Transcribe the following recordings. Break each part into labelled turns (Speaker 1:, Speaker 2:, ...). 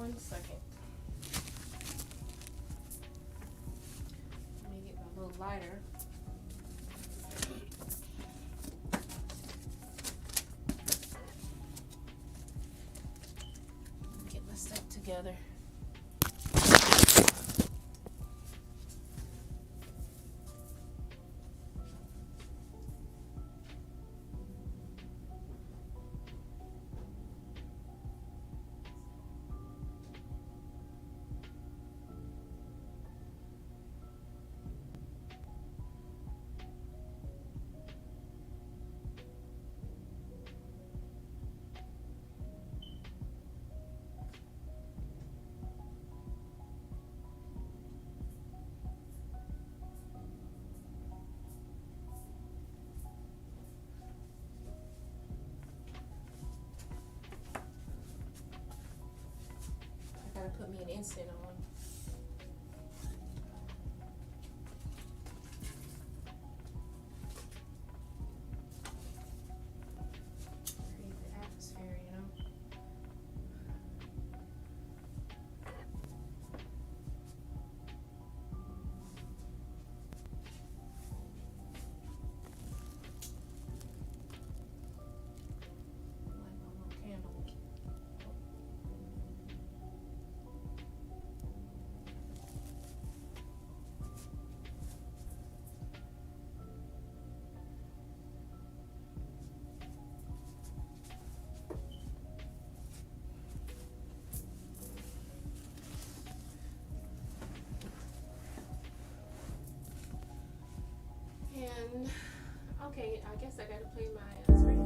Speaker 1: 1 second. Let me get my little lighter. Get my stuff together. Put me an instant on. Create the atmosphere, you know. Light my little candle. And okay, I guess I gotta play my screen.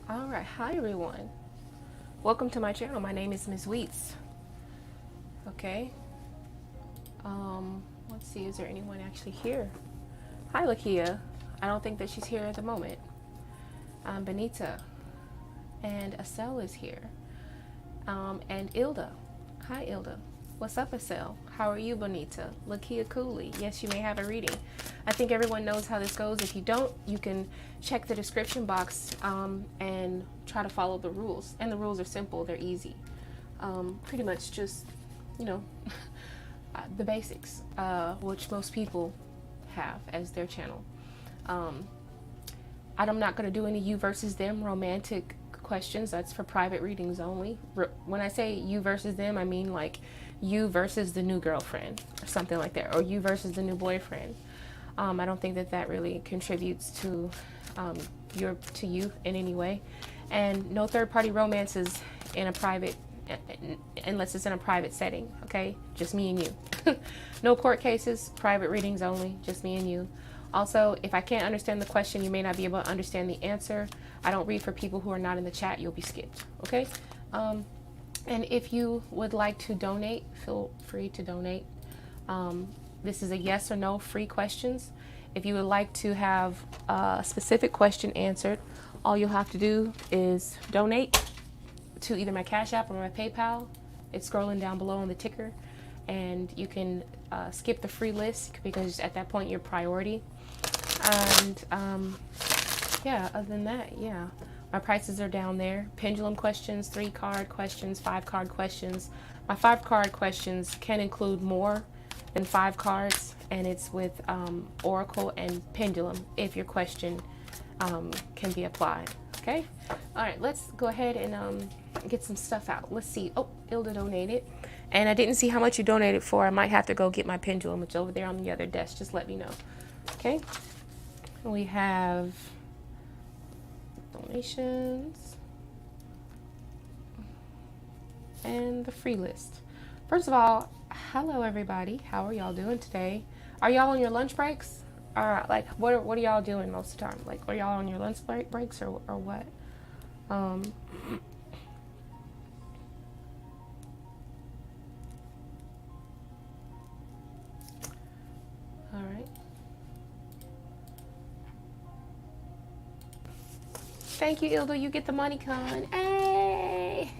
Speaker 1: All right. Hi everyone. Welcome to my channel. My name is Ms. Weets. Okay. Let's see. Is there anyone actually here? Hi, Lakia. I don't think that she's here at the moment. Benita and Estelle is here. And Ilda. Hi, Ilda. What's up, Estelle? How are you, Bonita? Lakia Cooley. Yes, you may have a reading. I think everyone knows how this goes. If you don't, you can check the description box and try to follow the rules. And the rules are simple. They're easy. Pretty much just, you know, the basics, which most people have as their channel. I'm not going to do any you versus them romantic questions. That's for private readings only. When I say you versus them, I mean like you versus the new girlfriend or something like that, or you versus the new boyfriend. I don't think that that really contributes to you in any way. And no third-party romances in a private, unless it's in a private setting. Okay, just me and you. No court cases, private readings only, just me and you. Also, if I can't understand the question, you may not be able to understand the answer. I don't read for people who are not in the chat. You'll be skipped. Okay. And if you would like to donate, feel free to donate. This is a yes or no free questions. If you would like to have a specific question answered, all you'll have to do is donate to either my Cash App or my PayPal. It's scrolling down below on the ticker, and you can skip the free list because at that point you're priority. And yeah, other than that, yeah. My prices are down there. Pendulum questions, 3-card questions, 5-card questions. My 5-card questions can include more than 5 cards, and it's with Oracle and Pendulum if your question can be applied. Okay? All right, let's go ahead and get some stuff out. Let's see. Oh, Ilda donated. And I didn't see how much you donated for. I might have to go get my pendulum. It's over there on the other desk. Just let me know. Okay? We have donations and the free list. First of all, hello everybody. How are y'all doing today? Are y'all on your lunch breaks? Or like what are y'all doing most of the time? Like, are y'all on your lunch breaks or what? All right. Thank you, Ilda. You get the money con. Hey!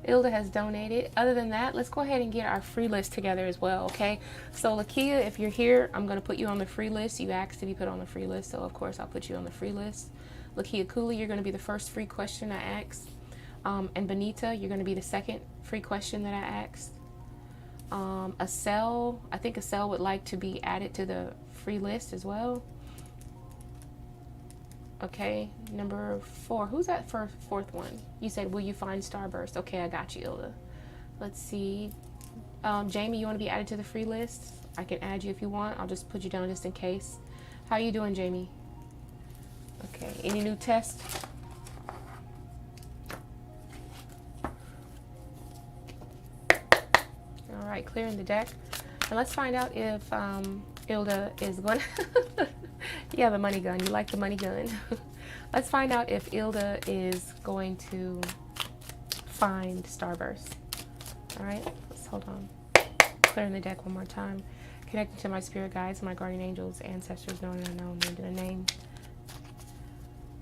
Speaker 1: Ilda has donated. Other than that, let's go ahead and get our free list together as well, okay? So, Lakia, if you're here, I'm going to put you on the free list. You asked to be put on the free list, so of course I'll put you on the free list. Lakia Cooley, you're going to be the first free question I asked. And Benita, you're going to be the second free question that I asked. Acel, I think Acel would like to be added to the free list as well. Okay, number 4. Who's that for fourth one? You said, will you find Starburst? Okay, I got you, Ilda. Let's see. Jamie, you want to be added to the free list? I can add you if you want. I'll just put you down just in case. How you doing, Jamie? Okay, any new tests? All right, clearing the deck. And let's find out if Ilda is going to... Yeah, the money gun. You like the money gun. Let's find out if Ilda is going to find Starburst. All right, let's hold on. Clearing the deck one more time. Connecting to my spirit guides, my guardian angels, ancestors, known and unknown, named in a name.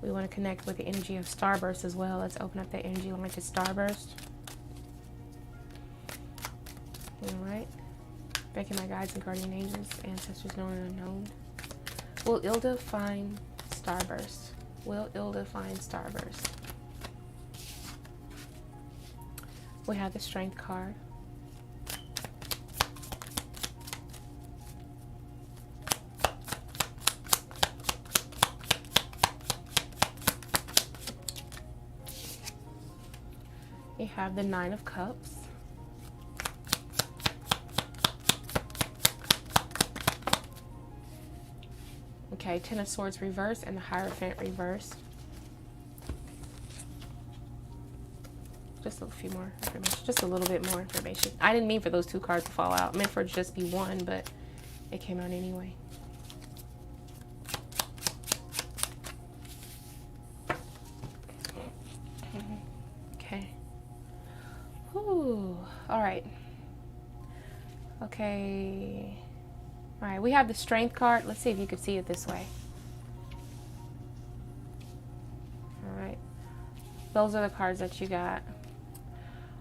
Speaker 1: We want to connect with the energy of Starburst as well. Let's open up that energy line to Starburst. All right. Thanking my guides and guardian angels, ancestors, known and unknown. Will Ilda find Starburst? Will Ilda find Starburst? We have the Strength card. We have the 9 of Cups. Okay, 10 of Swords reverse and the Hierophant reverse. Just a few more information, just a little bit more information. I didn't mean for those 2 cards to fall out. I meant for it to just be 1, but it came out anyway. Okay. Ooh, all right. Okay. All right, we have the Strength card. Let's see if you can see it this way. All right. Those are the cards that you got.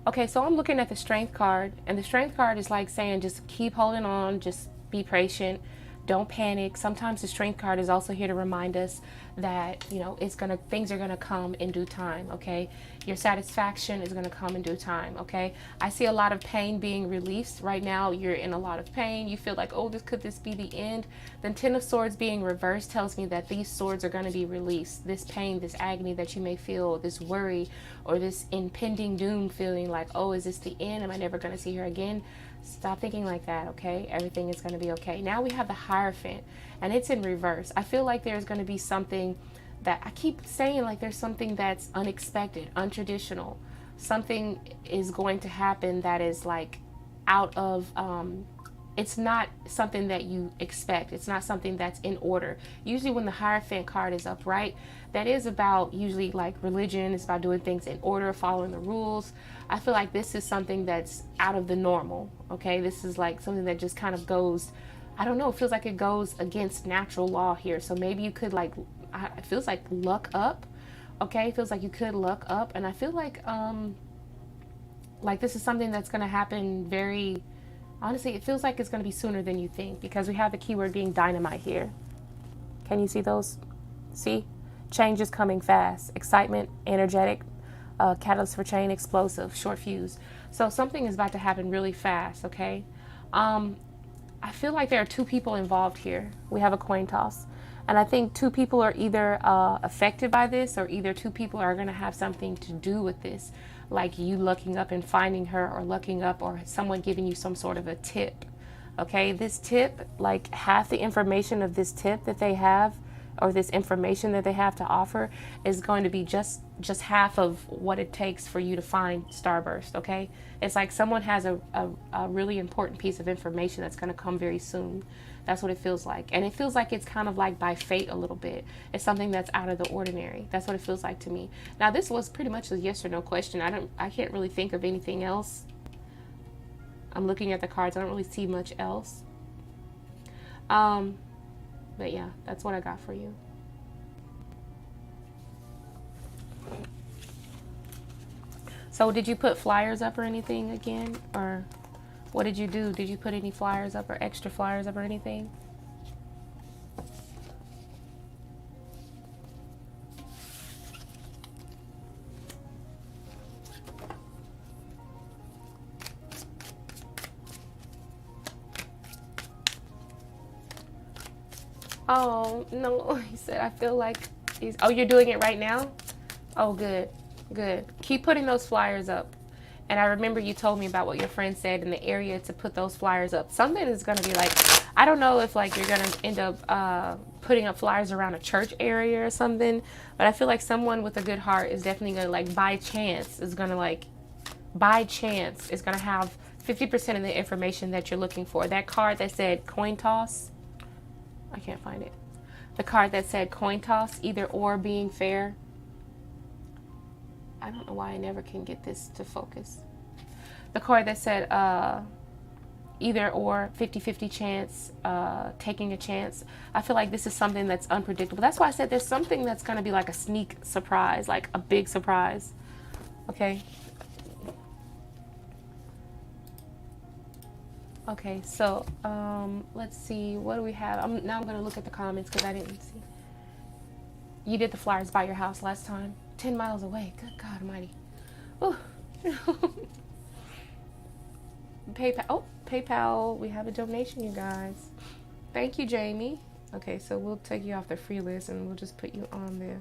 Speaker 1: Okay, so I'm looking at the Strength card, and the Strength card is like saying just keep holding on, just be patient, don't panic. Sometimes the Strength card is also here to remind us that, you know, things are gonna come in due time, okay? Your satisfaction is gonna come in due time, okay? I see a lot of pain being released right now. You're in a lot of pain. You feel like, oh, could this be the end? Then 10 of Swords being reversed tells me that these swords are gonna be released. This pain, this agony that you may feel, this worry, or this impending doom feeling like, oh, is this the end? Am I never gonna see her again? Stop thinking like that, okay? Everything is going to be okay. Now we have the Hierophant, and it's in reverse. I feel like there's going to be something that I keep saying, like there's something that's unexpected, untraditional. Something is going to happen that is like out of, it's not something that you expect. It's not something that's in order. Usually when the Hierophant card is upright, that is about usually like religion. It's about doing things in order, following the rules. I feel like this is something that's out of the normal, okay? This is like something that just kind of goes, I don't know, it feels like it goes against natural law here. So maybe you could like, it feels like luck up, okay? It feels like you could luck up. And I feel like this is something that's going to happen very, honestly, it feels like it's going to be sooner than you think, because we have the keyword being dynamite here. Can you see those? See? change is coming fast. Excitement, energetic, catalyst for change, explosive, short fuse. So something is about to happen really fast, okay? I feel like there are two people involved here. We have a coin toss. And I think two people are either affected by this, or either two people are going to have something to do with this. Like you looking up and finding her, or looking up, or someone giving you some sort of a tip. Okay, this tip, like half the information of this tip that they have, or this information that they have to offer, is going to be just half of what it takes for you to find Starburst. Okay, it's like someone has a really important piece of information that's going to come very soon. That's what it feels like. And it feels like it's kind of like by fate a little bit. It's something that's out of the ordinary. That's what it feels like to me. Now, this was pretty much a yes or no question. I can't really think of anything else. I'm looking at the cards. I don't really see much else. But yeah, that's what I got for you. So did you put flyers up or anything again? Or what did you do? Did you put any flyers up or extra flyers up or anything? Oh, no, he said, I feel like he's, oh, you're doing it right now? Oh, good, good. Keep putting those flyers up. And I remember you told me about what your friend said in the area to put those flyers up. Something is going to be like, I don't know if like you're going to end up putting up flyers around a church area or something, but I feel like someone with a good heart is definitely going to like by chance is going to have 50% of the information that you're looking for. That card that said coin toss, I can't find it. The card that said coin toss, either or being fair. I don't know why I never can get this to focus. The card that said either or, 50-50 chance, taking a chance. I feel like this is something that's unpredictable. That's why I said there's something that's going to be like a sneak surprise, like a big surprise. Okay. Okay, so let's see, what do we have? Now I'm going to look at the comments because I didn't see. You did the flyers by your house last time? 10 miles away. Good God almighty. Oh. PayPal. Oh, PayPal. We have a donation, you guys. Thank you, Jamie. Okay, so we'll take you off the free list and we'll just put you on the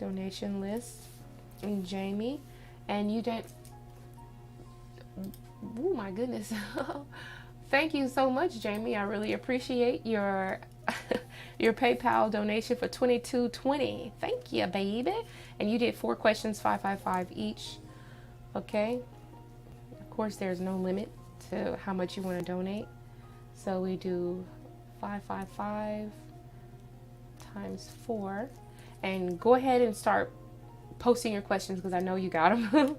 Speaker 1: donation list. And Jamie. And you did... Oh my goodness. Thank you so much, Jamie. I really appreciate your your PayPal donation for $22.20. Thank you, baby. And you did 4 questions, $5.55 each. Okay. Of course, there's no limit to how much you want to donate. So we do $5.55 times 4. And go ahead and start posting your questions because I know you got them.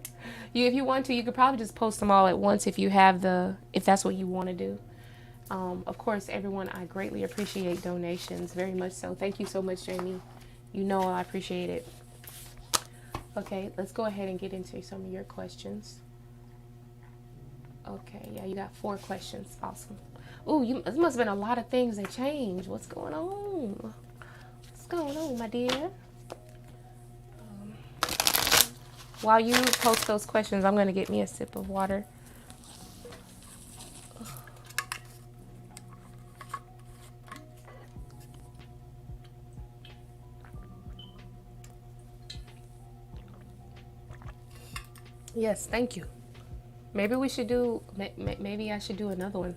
Speaker 1: If you want to, you could probably just post them all at once if you have if that's what you want to do. Of course, everyone, I greatly appreciate donations, very much so. Thank you so much, Jamie. You know I appreciate it. Okay, let's go ahead and get into some of your questions. Okay, yeah, you got 4 questions. Awesome. Ooh, it must have been a lot of things that changed. What's going on? What's going on, my dear? While you post those questions, I'm going to get me a sip of water. Yes, thank you. Maybe we should do, maybe I should do another one.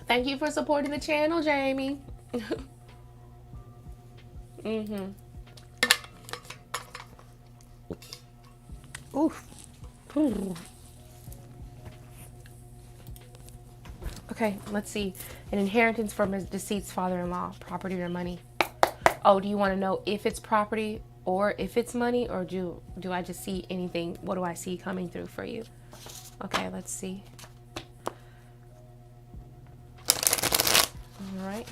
Speaker 1: Thank you for supporting the channel, Jamie. Mm-hmm. Oof. Ooh. Okay, let's see. An inheritance from his deceased father-in-law, property or money. Oh, do you want to know if it's property or if it's money, or do I just see anything? What do I see coming through for you? Okay, let's see. All right.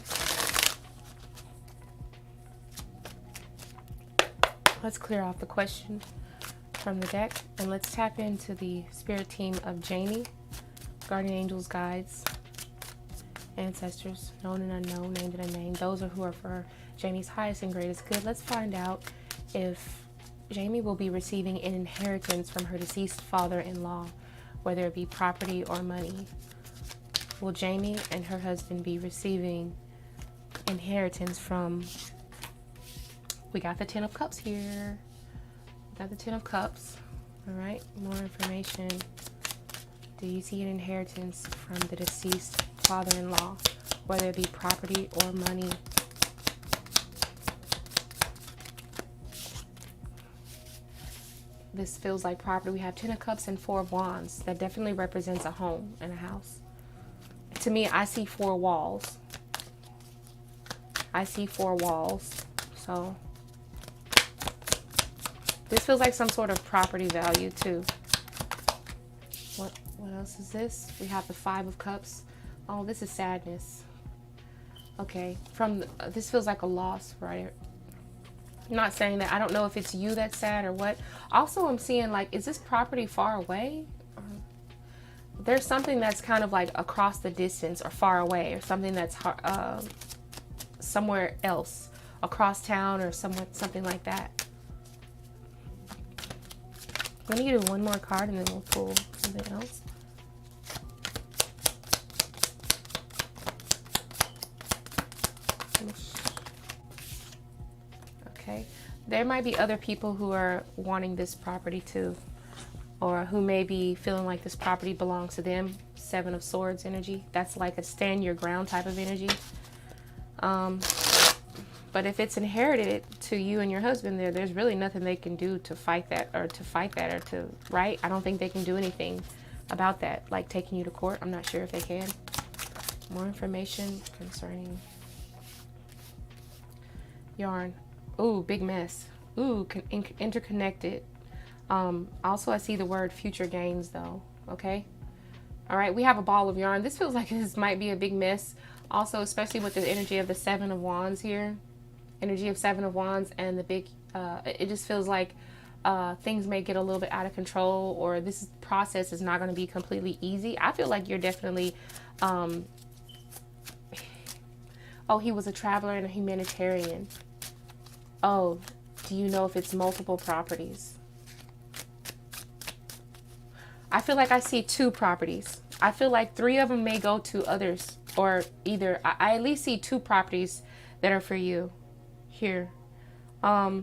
Speaker 1: Let's clear off the question from the deck and let's tap into the spirit team of Jamie, guardian angels, guides, ancestors, known and unknown, named and unnamed. Those are who are for Jamie's highest and greatest good. Let's find out if Jamie will be receiving an inheritance from her deceased father-in-law, whether it be property or money. Will Jamie and her husband be receiving inheritance from... We got the Ten of Cups here. We got the Ten of Cups. All right, more information. Do you see an inheritance from the deceased father-in-law, whether it be property or money? This feels like property. We have Ten of Cups and Four of Wands. That definitely represents a home and a house. To me, I see four walls. I see four walls. So this feels like some sort of property value too. What else is this? We have the Five of Cups. Oh, this is sadness. Okay, this feels like a loss, right? I'm not saying that. I don't know if it's you that's sad or what. Also, I'm seeing like, is this property far away? There's something that's kind of like across the distance or far away, or something that's somewhere else, across town or something like that. Let me do one more card and then we'll pull something else. Okay, there might be other people who are wanting this property too, or who may be feeling like this property belongs to them. Seven of Swords energy. That's like a stand your ground type of energy. But if it's inherited to you and your husband, there's really nothing they can do to fight that, or right? I don't think they can do anything about that, like taking you to court. I'm not sure if they can. More information concerning yarn. Ooh, big mess. Ooh, interconnected. Also, I see the word future gains though. Okay. All right. We have a ball of yarn. This feels like this might be a big mess. Also, especially with the energy of the Seven of Wands here. Energy of Seven of Wands and the big, it just feels like things may get a little bit out of control, or this process is not going to be completely easy. I feel like you're definitely, oh, he was a traveler and a humanitarian. Oh, do you know if it's multiple properties? I feel like I see two properties. I feel like three of them may go to others, or either, I at least see two properties that are for you here. I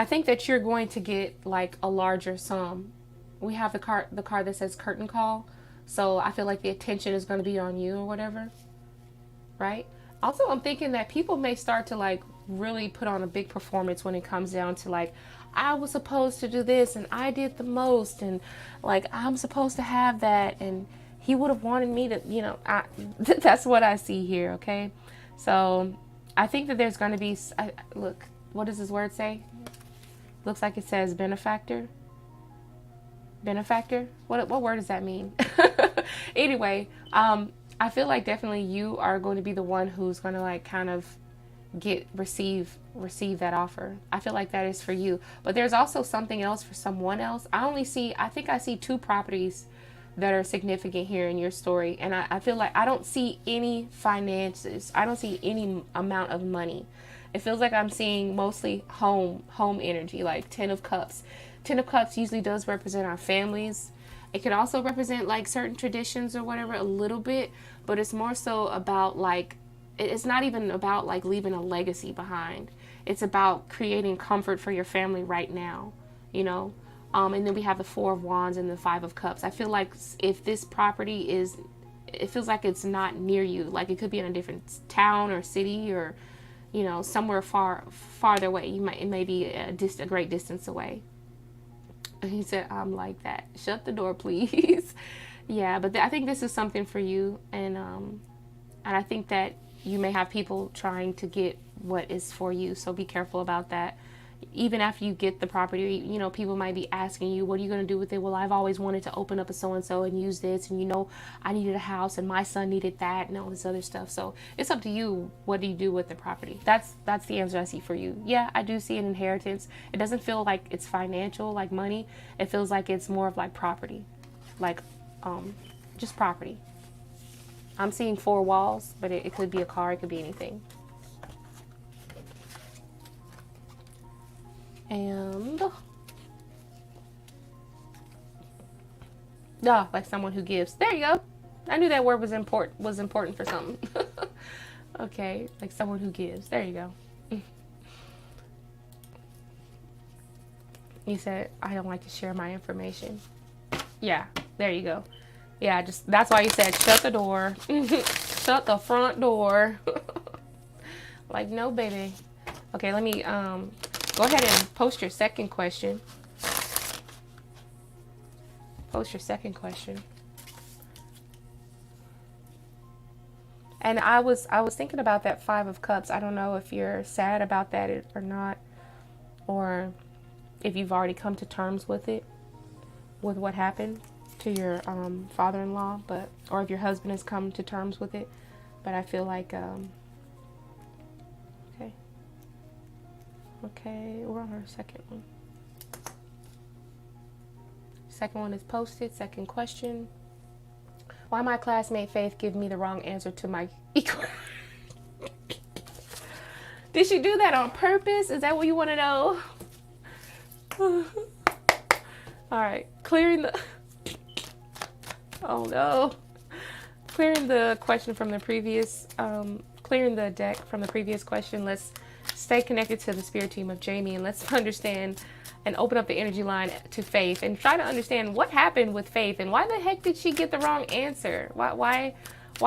Speaker 1: think that you're going to get like a larger sum. We have the card that says curtain call. So I feel like the attention is going to be on you or whatever. Right? Also, I'm thinking that people may start to like really put on a big performance when it comes down to like, I was supposed to do this and I did the most, and like I'm supposed to have that, and he would have wanted me to, you know, that's what I see here. Okay. So I think that there's going to be, look, what does this word say? Looks like it says benefactor. Benefactor? What word does that mean? Anyway, I feel like definitely you are going to be the one who's going to like kind of receive that offer. I feel like that is for you. But there's also something else for someone else. I think I see two properties that are significant here in your story. And I feel like I don't see any finances. I don't see any amount of money. It feels like I'm seeing mostly home energy, like Ten of Cups. Ten of Cups usually does represent our families. It could also represent like certain traditions or whatever a little bit, but it's more so about like, it's not even about like leaving a legacy behind. It's about creating comfort for your family right now, you know? And then we have the Four of Wands and the Five of Cups. I feel like if this property it feels like it's not near you. Like it could be in a different town or city, or, you know, somewhere farther away. It may be a great distance away. He said, I'm like that. Shut the door, please. Yeah, but I think this is something for you. And I think that you may have people trying to get what is for you. So be careful about that. Even after you get the property, you know, people might be asking you, what are you going to do with it? Well, I've always wanted to open up a so-and-so and use this. And, you know, I needed a house and my son needed that and all this other stuff. So it's up to you. What do you do with the property? That's the answer I see for you. Yeah, I do see an inheritance. It doesn't feel like it's financial, like money. It feels like it's more of like property, like just property. I'm seeing 4 walls, but it could be a car, it could be anything. And like someone who gives. There you go. I knew that word was important for something. Okay, like someone who gives. There you go. You said, I don't like to share my information. Yeah, there you go. Yeah, just that's why you said shut the door. Shut the front door. Like, no, baby. Okay, let me go ahead and post your second question. Post your second question. And I was thinking about that 5 of Cups. I don't know if you're sad about that or not, or if you've already come to terms with it, with what happened to your father-in-law, but or if your husband has come to terms with it. But I feel like okay, we're on our second one. Second one is posted. Second question. Why my classmate Faith give me the wrong answer to my equal? Did she do that on purpose? Is that what you want to know? All right, clearing the... Oh no. Clearing the question from the previous, clearing the deck from the previous question. Let's stay connected to the spirit team of Jamie, and let's understand and open up the energy line to Faith and try to understand what happened with Faith and why the heck did she get the wrong answer? Why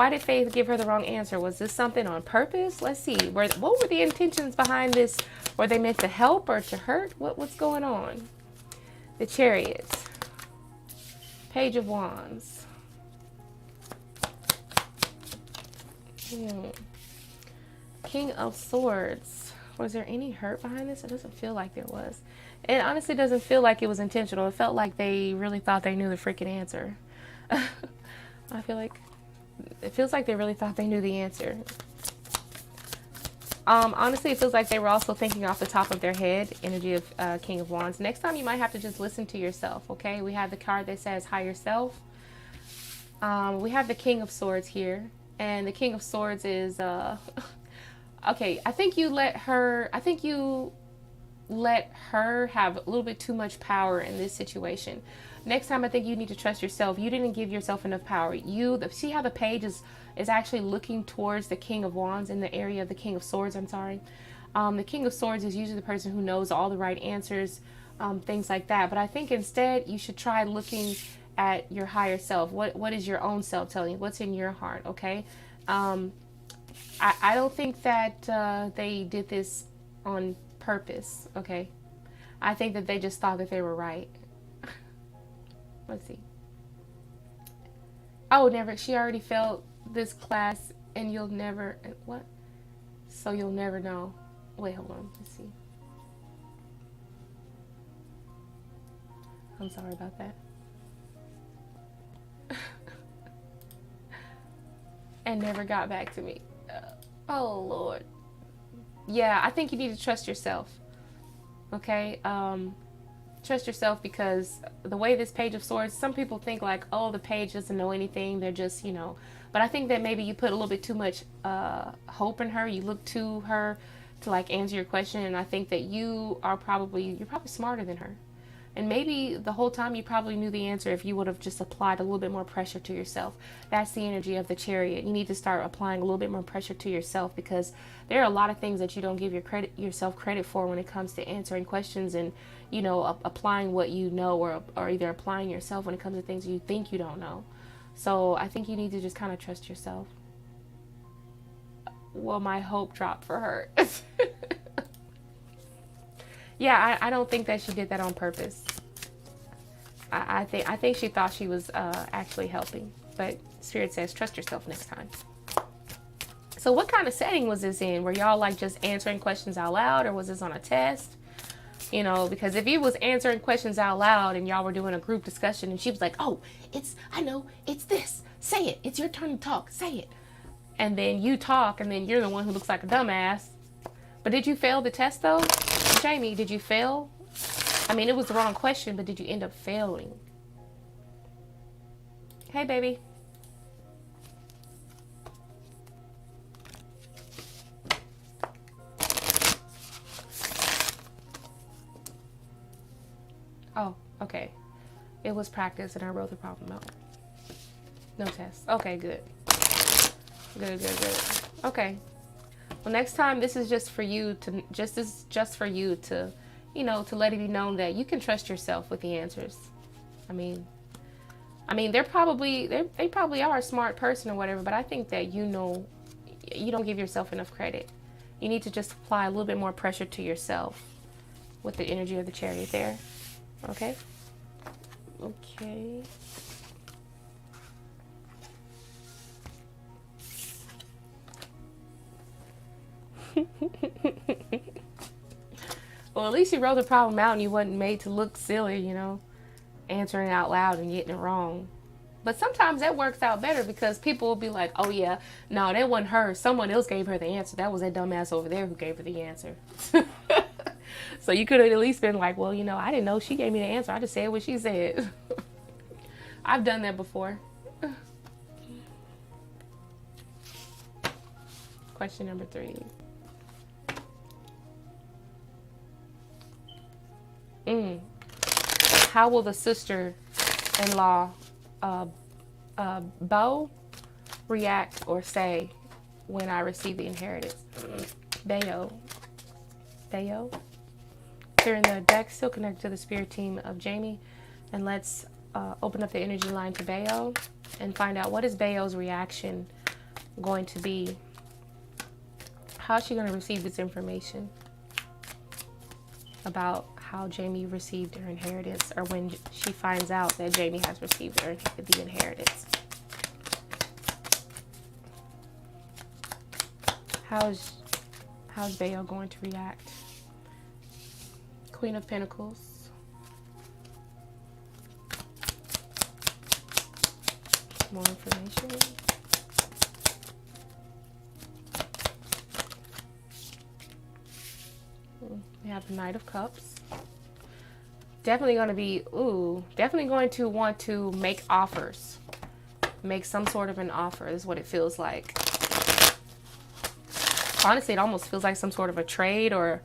Speaker 1: did Faith give her the wrong answer? Was this something on purpose? Let's see. What were the intentions behind this? Were they meant to help or to hurt? What's going on? The Chariot. Page of Wands. King of Swords. Was there any hurt behind this? It doesn't feel like there was. It honestly doesn't feel like it was intentional. It felt like they really thought they knew the freaking answer. I feel like it feels like they really thought they knew the answer. Honestly, it feels like they were also thinking off the top of their head. Energy of King of Wands. Next time you might have to just listen to yourself, okay? We have the card that says higher self. We have the King of Swords here. And the King of Swords is, okay, I think you let her have a little bit too much power in this situation. Next time, I think you need to trust yourself. You didn't give yourself enough power. See how the page is actually looking towards the King of Wands in the area of the King of Swords, I'm sorry. The King of Swords is usually the person who knows all the right answers, things like that. But I think instead you should try looking at your higher self. What is your own self telling you? What's in your heart, okay? I don't think that they did this on purpose, okay? I think that they just thought that they were right. Let's see. Oh, never. She already failed this class and you'll never... What? So you'll never know. Wait, hold on. Let's see. I'm sorry about that. And never got back to me. Oh, Lord. Yeah, I think you need to trust yourself. Okay? Trust yourself, because the way this Page of Swords, some people think like, oh, the page doesn't know anything. They're just, you know. But I think that maybe you put a little bit too much hope in her. You look to her to like answer your question. And I think that you're probably smarter than her. And maybe the whole time you probably knew the answer if you would have just applied a little bit more pressure to yourself. That's the energy of the Chariot. You need to start applying a little bit more pressure to yourself, because there are a lot of things that you don't give yourself credit for when it comes to answering questions and, you know, applying what you know, or either applying yourself when it comes to things you think you don't know. So I think you need to just kind of trust yourself. Well, my hope dropped for her. Yeah, I don't think that she did that on purpose. I think she thought she was actually helping. But Spirit says, trust yourself next time. So what kind of setting was this in? Were y'all like just answering questions out loud, or was this on a test? You know, because if you was answering questions out loud and y'all were doing a group discussion and she was like, oh, I know, it's this. Say it. It's your turn to talk. Say it. And then you talk, and then you're the one who looks like a dumbass. But did you fail the test though? Jamie, did you fail? I mean, it was the wrong question, but did you end up failing? Hey, baby. Oh, okay. It was practice and I wrote the problem out. No test. Okay, good. Good. Okay. Well, next time, this is just for you to, just for you to, you know, to let it be known that you can trust yourself with the answers. I mean, they probably are a smart person or whatever, but I think that, you know, you don't give yourself enough credit. You need to just apply a little bit more pressure to yourself with the energy of the Chariot there. Okay? Okay. Well, at least you wrote the problem out and you wasn't made to look silly, you know, answering out loud and getting it wrong. But sometimes that works out better because people will be like, oh yeah, no, that wasn't her. Someone else gave her the answer. That was that dumbass over there who gave her the answer. So you could have at least been like, well, you know, I didn't know she gave me the answer. I just said what she said. I've done that before. Question number 3. How will the sister-in-law Bo react or say when I receive the inheritance? Bayo. Here in the deck, still connected to the spirit team of Jamie. And let's open up the energy line to Bayo and find out what is Bayo's reaction going to be. How is she going to receive this information about how Jamie received her inheritance, or when she finds out that Jamie has received the inheritance? How's Bayo going to react? Queen of Pentacles. More information. We have the Knight of Cups. Definitely going to be, definitely going to want to make offers. Make some sort of an offer is what it feels like. Honestly, it almost feels like some sort of a trade or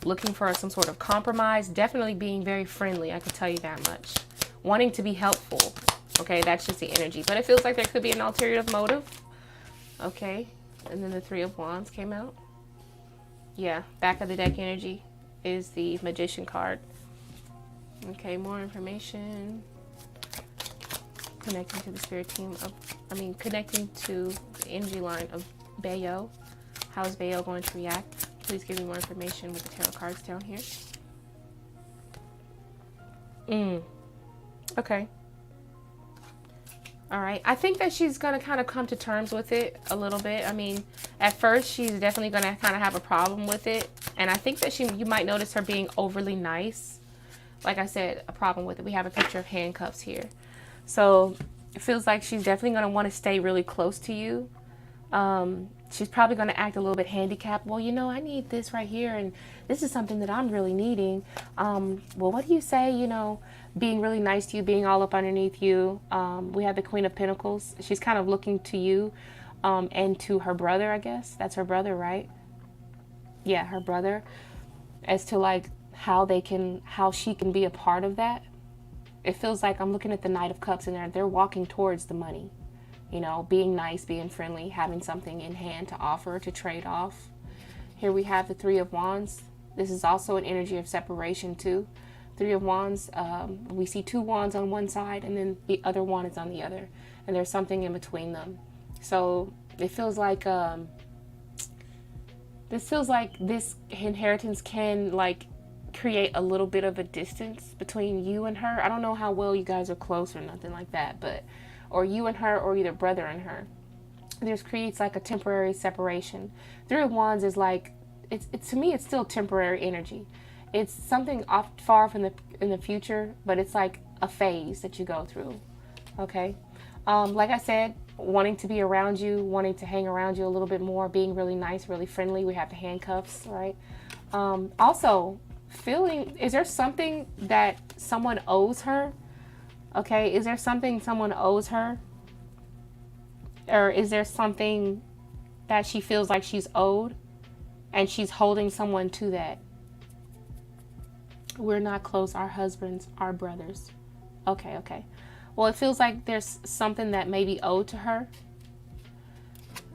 Speaker 1: looking for some sort of compromise. Definitely being very friendly, I can tell you that much. Wanting to be helpful. Okay, that's just the energy. But it feels like there could be an ulterior motive. Okay, and then the 3 of Wands came out. Yeah, back of the deck energy is the Magician card. Okay, more information. Connecting to the spirit team of, connecting to the energy line of Bayo. How is Bayo going to react? Please give me more information with the tarot cards down here. Okay. All right. I think that she's going to kind of come to terms with it a little bit. I mean, at first, she's definitely going to kind of have a problem with it. And I think that you might notice her being overly nice. Like I said, a problem with it. We have a picture of handcuffs here. So it feels like she's definitely going to want to stay really close to you. She's probably going to act a little bit handicapped. Well, you know, I need this right here, and this is something that I'm really needing. Well, what do you say, you know, being really nice to you, being all up underneath you. We have the Queen of Pentacles. She's kind of looking to you and to her brother, I guess. That's her brother, right? Yeah, her brother. As to, like, how she can be a part of that. It feels like I'm looking at the Knight of Cups and they're walking towards the money. You know, being nice, being friendly, having something in hand to offer, to trade off. Here we have the 3 of Wands. This is also an energy of separation too. 3 of Wands, we see 2 wands on one side and then the other wand is on the other. And there's something in between them. So it feels like, this inheritance can like create a little bit of a distance between you and her. I don't know how well you guys are close or nothing like that, but or you and her, or either brother and her. This creates like a temporary separation. 3 of Wands is like, to me, it's still temporary energy. It's something far from in the future, but it's like a phase that you go through. Okay, like I said, wanting to be around you, wanting to hang around you a little bit more, being really nice, really friendly. We have the handcuffs, right? Also, is there something that someone owes her? Okay, is there something someone owes her? Or is there something that she feels like she's owed and she's holding someone to that? We're not close. Our husbands are brothers. Okay, okay. Well, it feels like there's something that may be owed to her.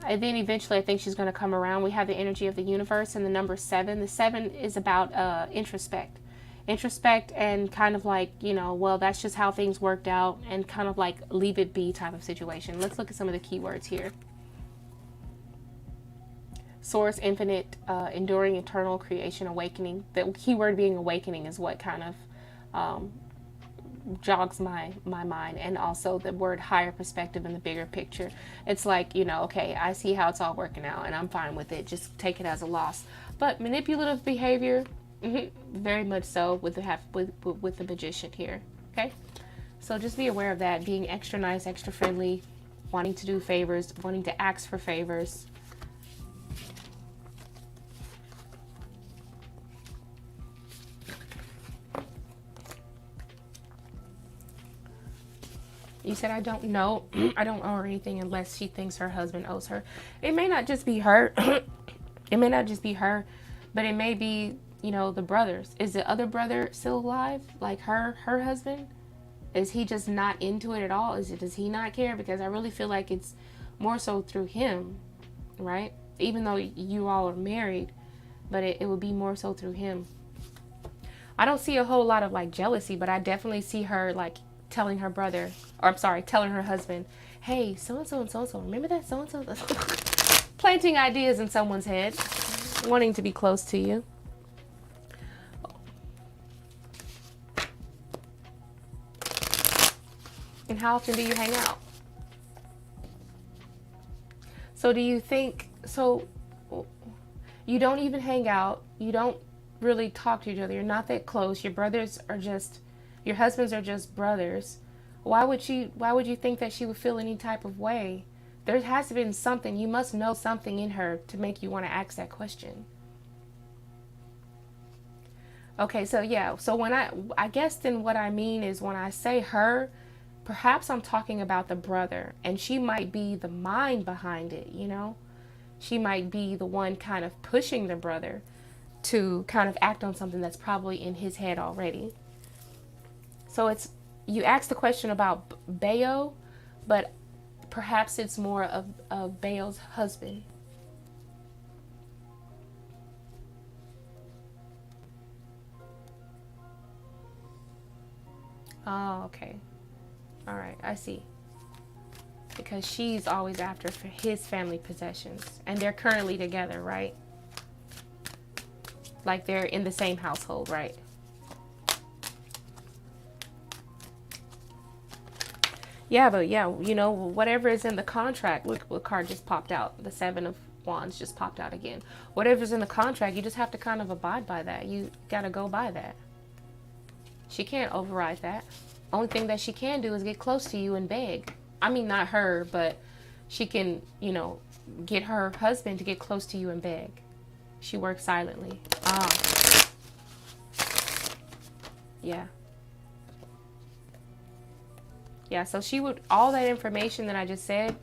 Speaker 1: And then eventually I think she's going to come around. We have the energy of the universe and the number 7. The 7 is about introspect. Introspect and kind of like, you know, well, that's just how things worked out, and kind of like leave it be type of situation. Let's look at some of the keywords here. Source, infinite, enduring, eternal, creation, awakening. The keyword being awakening is what kind of jogs my mind, and also the word higher perspective and the bigger picture. It's like, you know, okay, I see how it's all working out and I'm fine with it. Just take it as a loss. But manipulative behavior, very much so with the magician here. Okay, so just be aware of that. Being extra nice, extra friendly, wanting to do favors, wanting to ask for favors. You said, I don't know. I don't owe her anything unless she thinks her husband owes her. It may not just be her. It may not just be her, but it may be, you know, the brothers. Is the other brother still alive? Like her husband? Is he just not into it at all? Does he not care? Because I really feel like it's more so through him, right? Even though you all are married, but it would be more so through him. I don't see a whole lot of like jealousy, but I definitely see her like telling her brother, or I'm sorry, telling her husband, hey, so-and-so and so-and-so, remember that so-and-so? Planting ideas in someone's head, wanting to be close to you. And how often do you hang out? So do you think, so you don't even hang out, you don't really talk to each other, you're not that close, your brothers are just, your husbands are just brothers. Why would you think that she would feel any type of way? There has to be something. You must know something in her to make you want to ask that question. Okay, so yeah. So when I guess then what I mean is when I say her, perhaps I'm talking about the brother, and she might be the mind behind it, you know? She might be the one kind of pushing the brother to kind of act on something that's probably in his head already. So it's, you asked the question about Bayo, but perhaps it's more of Bayo's husband. Oh, okay. All right, I see. Because she's always after for his family possessions, and they're currently together, right? Like they're in the same household, right? Yeah, but yeah, you know, whatever is in the contract, look what card just popped out. The 7 of Wands just popped out again. Whatever's in the contract, you just have to kind of abide by that. You got to go by that. She can't override that. Only thing that she can do is get close to you and beg. I mean, not her, but she can, you know, get her husband to get close to you and beg. She works silently. Ah. Yeah. Yeah, so she would, all that information that I just said,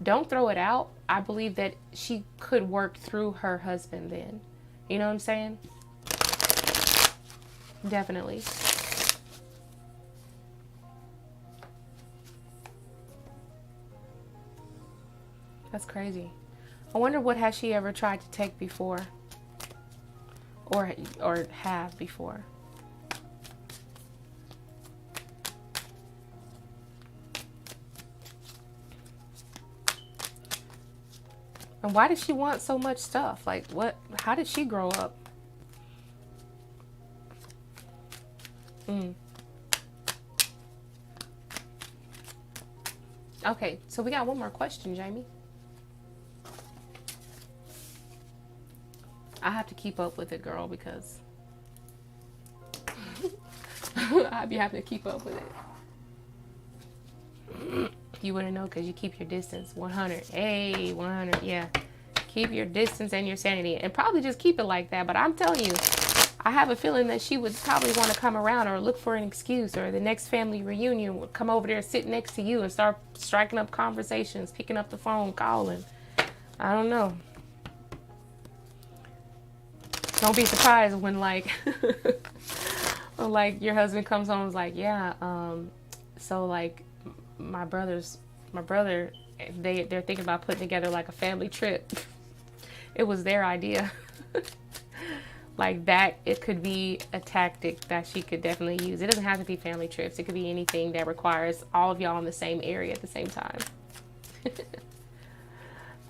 Speaker 1: don't throw it out. I believe that she could work through her husband then. You know what I'm saying? Definitely. That's crazy. I wonder what has she ever tried to take before? Or have before? And why does she want so much stuff? Like, what? How did she grow up? Okay, so we got one more question, Jamie. I have to keep up with it, girl, because I'd be having to keep up with it. You wouldn't know because you keep your distance. 100. Hey, 100. Yeah. Keep your distance and your sanity. And probably just keep it like that. But I'm telling you, I have a feeling that she would probably want to come around or look for an excuse, or the next family reunion would come over there, sit next to you and start striking up conversations, picking up the phone, calling. I don't know. Don't be surprised when, like, Like your husband comes home and is like, yeah, so like my brother, they're thinking about putting together like a family trip. It was their idea. Like that, it could be a tactic that she could definitely use. It doesn't have to be family trips. It could be anything that requires all of y'all in the same area at the same time.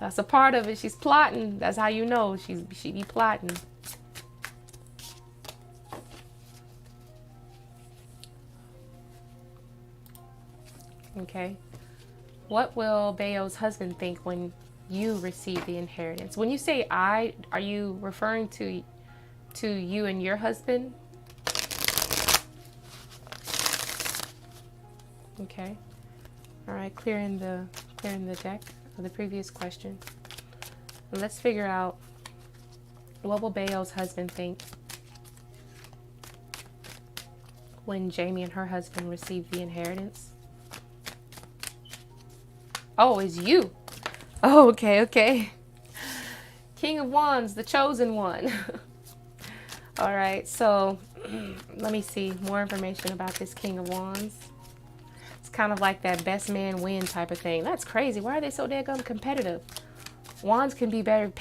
Speaker 1: That's a part of it. She's plotting. That's how you know she be plotting. Okay. What will Bayo's husband think when you receive the inheritance? When you say I, are you referring to you and your husband? Okay. All right, clearing the deck of the previous question. Let's figure out, what will Bayo's husband think when Jamie and her husband receive the inheritance? Oh, it's you. Oh, okay. King of Wands, the chosen one. All right, so let me see more information about this King of Wands. It's kind of like that best man win type of thing. That's crazy. Why are they so daggone competitive? Wands can be very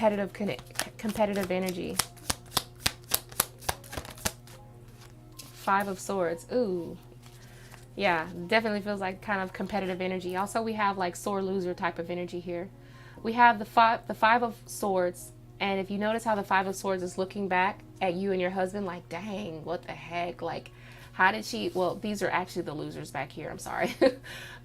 Speaker 1: competitive energy. Five of Swords. Ooh. Yeah, definitely feels like kind of competitive energy. Also, we have like sore loser type of energy here. We have the five of Swords. And if you notice how the Five of Swords is looking back at you and your husband, like, dang, what the heck? Like, how did she, well, these are actually the losers back here, I'm sorry.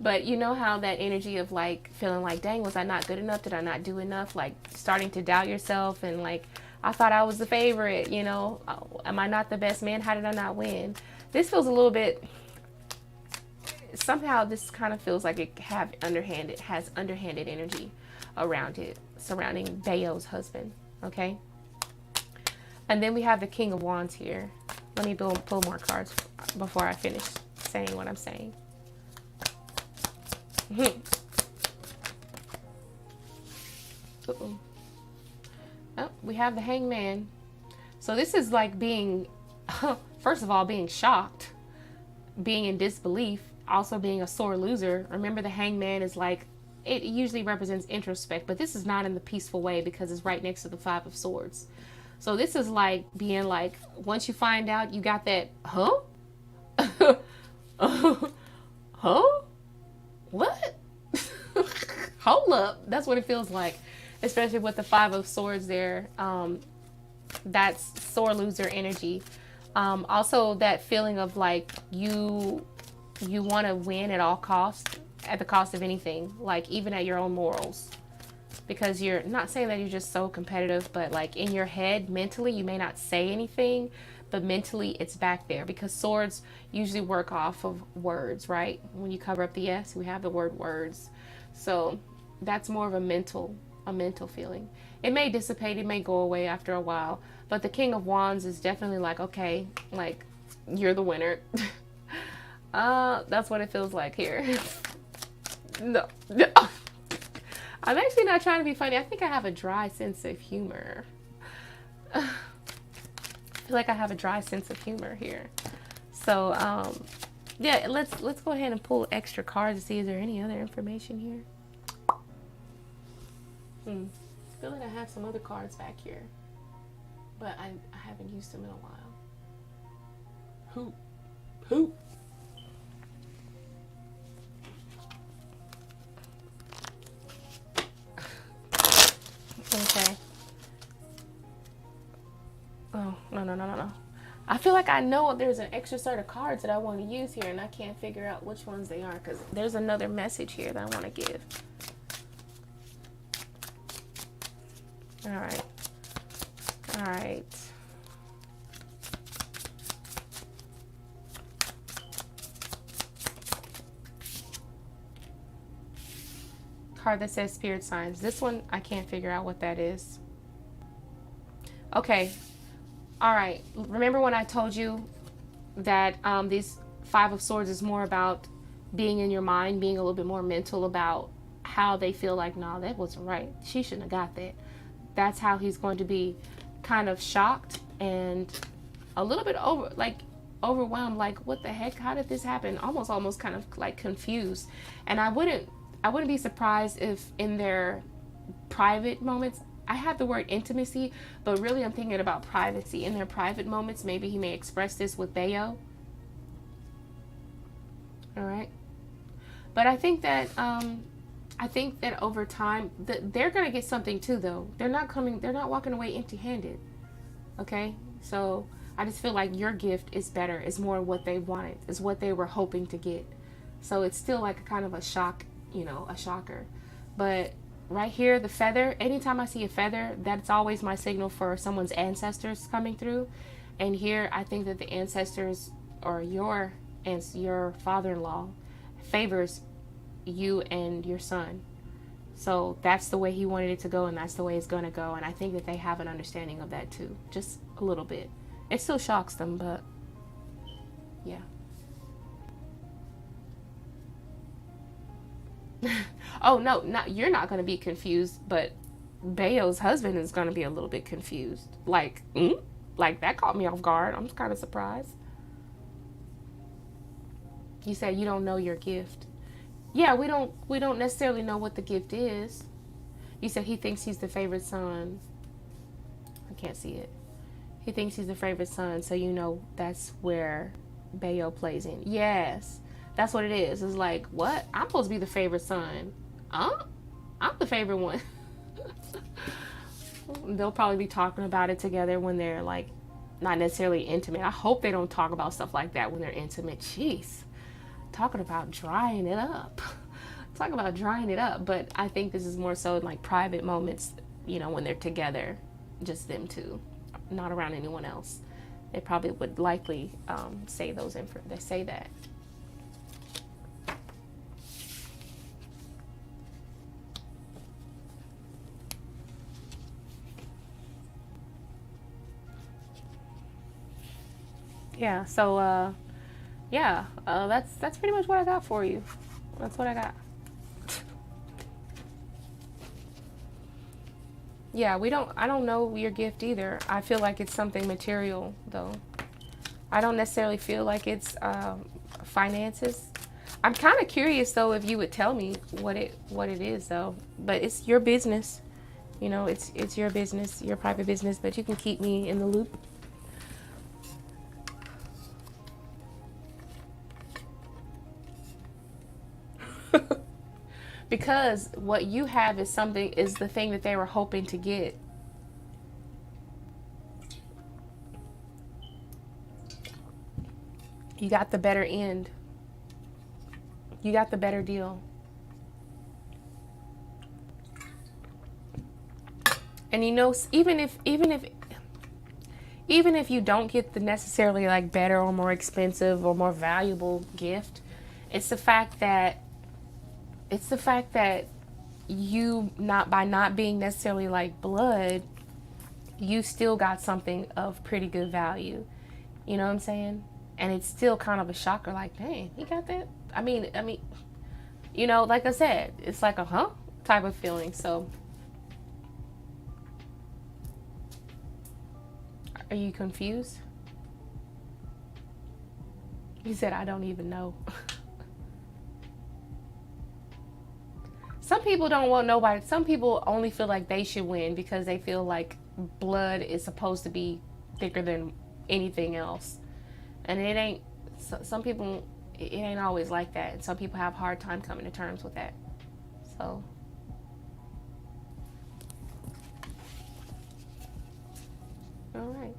Speaker 1: But you know how that energy of like feeling like, dang, was I not good enough? Did I not do enough? Like starting to doubt yourself and like, I thought I was the favorite, you know, am I not the best man? How did I not win? This feels a little bit, somehow this kind of feels like it has underhanded energy around it, surrounding Bayo's husband. Okay. And then we have the King of Wands here. Let me pull more cards before I finish saying what I'm saying. Oh, we have the Hangman. So this is like being, first of all, being shocked, being in disbelief, also being a sore loser. Remember, the Hangman is like, it usually represents introspect, but this is not in the peaceful way because it's right next to the Five of Swords. So this is like being like, once you find out you got that, huh? Huh? What? Hold up. That's what it feels like, especially with the Five of Swords there. That's sore loser energy. Also that feeling of like you want to win at all costs, at the cost of anything, like even at your own morals. Because you're not saying that you're just so competitive, but like in your head, mentally, you may not say anything, but mentally it's back there, because swords usually work off of words, right? When you cover up the S, we have the word words. So that's more of a mental feeling. It may dissipate, it may go away after a while, but the King of Wands is definitely like, okay, like you're the winner. That's what it feels like here. No. I'm actually not trying to be funny. I think I have a dry sense of humor. I feel like I have a dry sense of humor here. So, yeah, let's go ahead and pull extra cards to see, is there any other information here? I feel like I have some other cards back here, but I haven't used them in a while. Who? Okay. Oh, no. I feel like I know there's an extra set of cards that I want to use here, and I can't figure out which ones they are, because there's another message here that I want to give. All right. Card that says spirit signs. This one, I can't figure out what that is. Okay. All right. Remember when I told you that these Five of Swords is more about being in your mind, being a little bit more mental about how they feel like, no, that wasn't right. She shouldn't have got that. That's how he's going to be kind of shocked and a little bit over, like overwhelmed, like, what the heck, how did this happen? Almost kind of like confused. And I wouldn't be surprised if in their private moments, I have the word intimacy, but really I'm thinking about privacy. In their private moments, maybe he may express this with Bayo. All right. But I think that over time, they're going to get something too, though. They're not walking away empty-handed. Okay? So I just feel like your gift is better, is more what they wanted, is what they were hoping to get. So it's still like a kind of a shock, a shocker. But right here, the feather, anytime I see a feather, that's always my signal for someone's ancestors coming through. And here, I think that the ancestors or your father-in-law favors you and your son. So that's the way he wanted it to go, and that's the way it's going to go. And I think that they have an understanding of that too, just a little bit. It still shocks them, but yeah. Oh no, you're not going to be confused, but Bayo's husband is going to be a little bit confused. Like that caught me off guard. I'm kind of surprised. You said you don't know your gift. Yeah, we don't necessarily know what the gift is. You said he thinks he's the favorite son. I can't see it. He thinks he's the favorite son, so that's where Bayo plays in. Yes. That's what it is. It's like, what? I'm supposed to be the favorite son. I'm the favorite one. They'll probably be talking about it together when they're like not necessarily intimate. I hope they don't talk about stuff like that when they're intimate. Jeez. Talking about drying it up. Talk about drying it up. But I think this is more so in like private moments, when they're together, just them two, not around anyone else. They probably would likely say that. Yeah, so that's pretty much what I got for you. That's what I got. Yeah, I don't know your gift either. I feel like it's something material though. I don't necessarily feel like it's finances. I'm kind of curious though if you would tell me what it is though. But it's your business. It's your business, your private business, but you can keep me in the loop. Because what you have is the thing that they were hoping to get. You got the better end. You got the better deal. And even if you don't get the necessarily like better or more expensive or more valuable gift, it's the fact that you by not being necessarily like blood, you still got something of pretty good value. You know what I'm saying? And it's still kind of a shocker, like, dang, he got that? I mean, like I said, it's like a type of feeling. So are you confused? You said, I don't even know. Some people don't want nobody. Some people only feel like they should win because they feel like blood is supposed to be thicker than anything else. And it ain't. Some people, it ain't always like that. And some people have a hard time coming to terms with that. So. All right.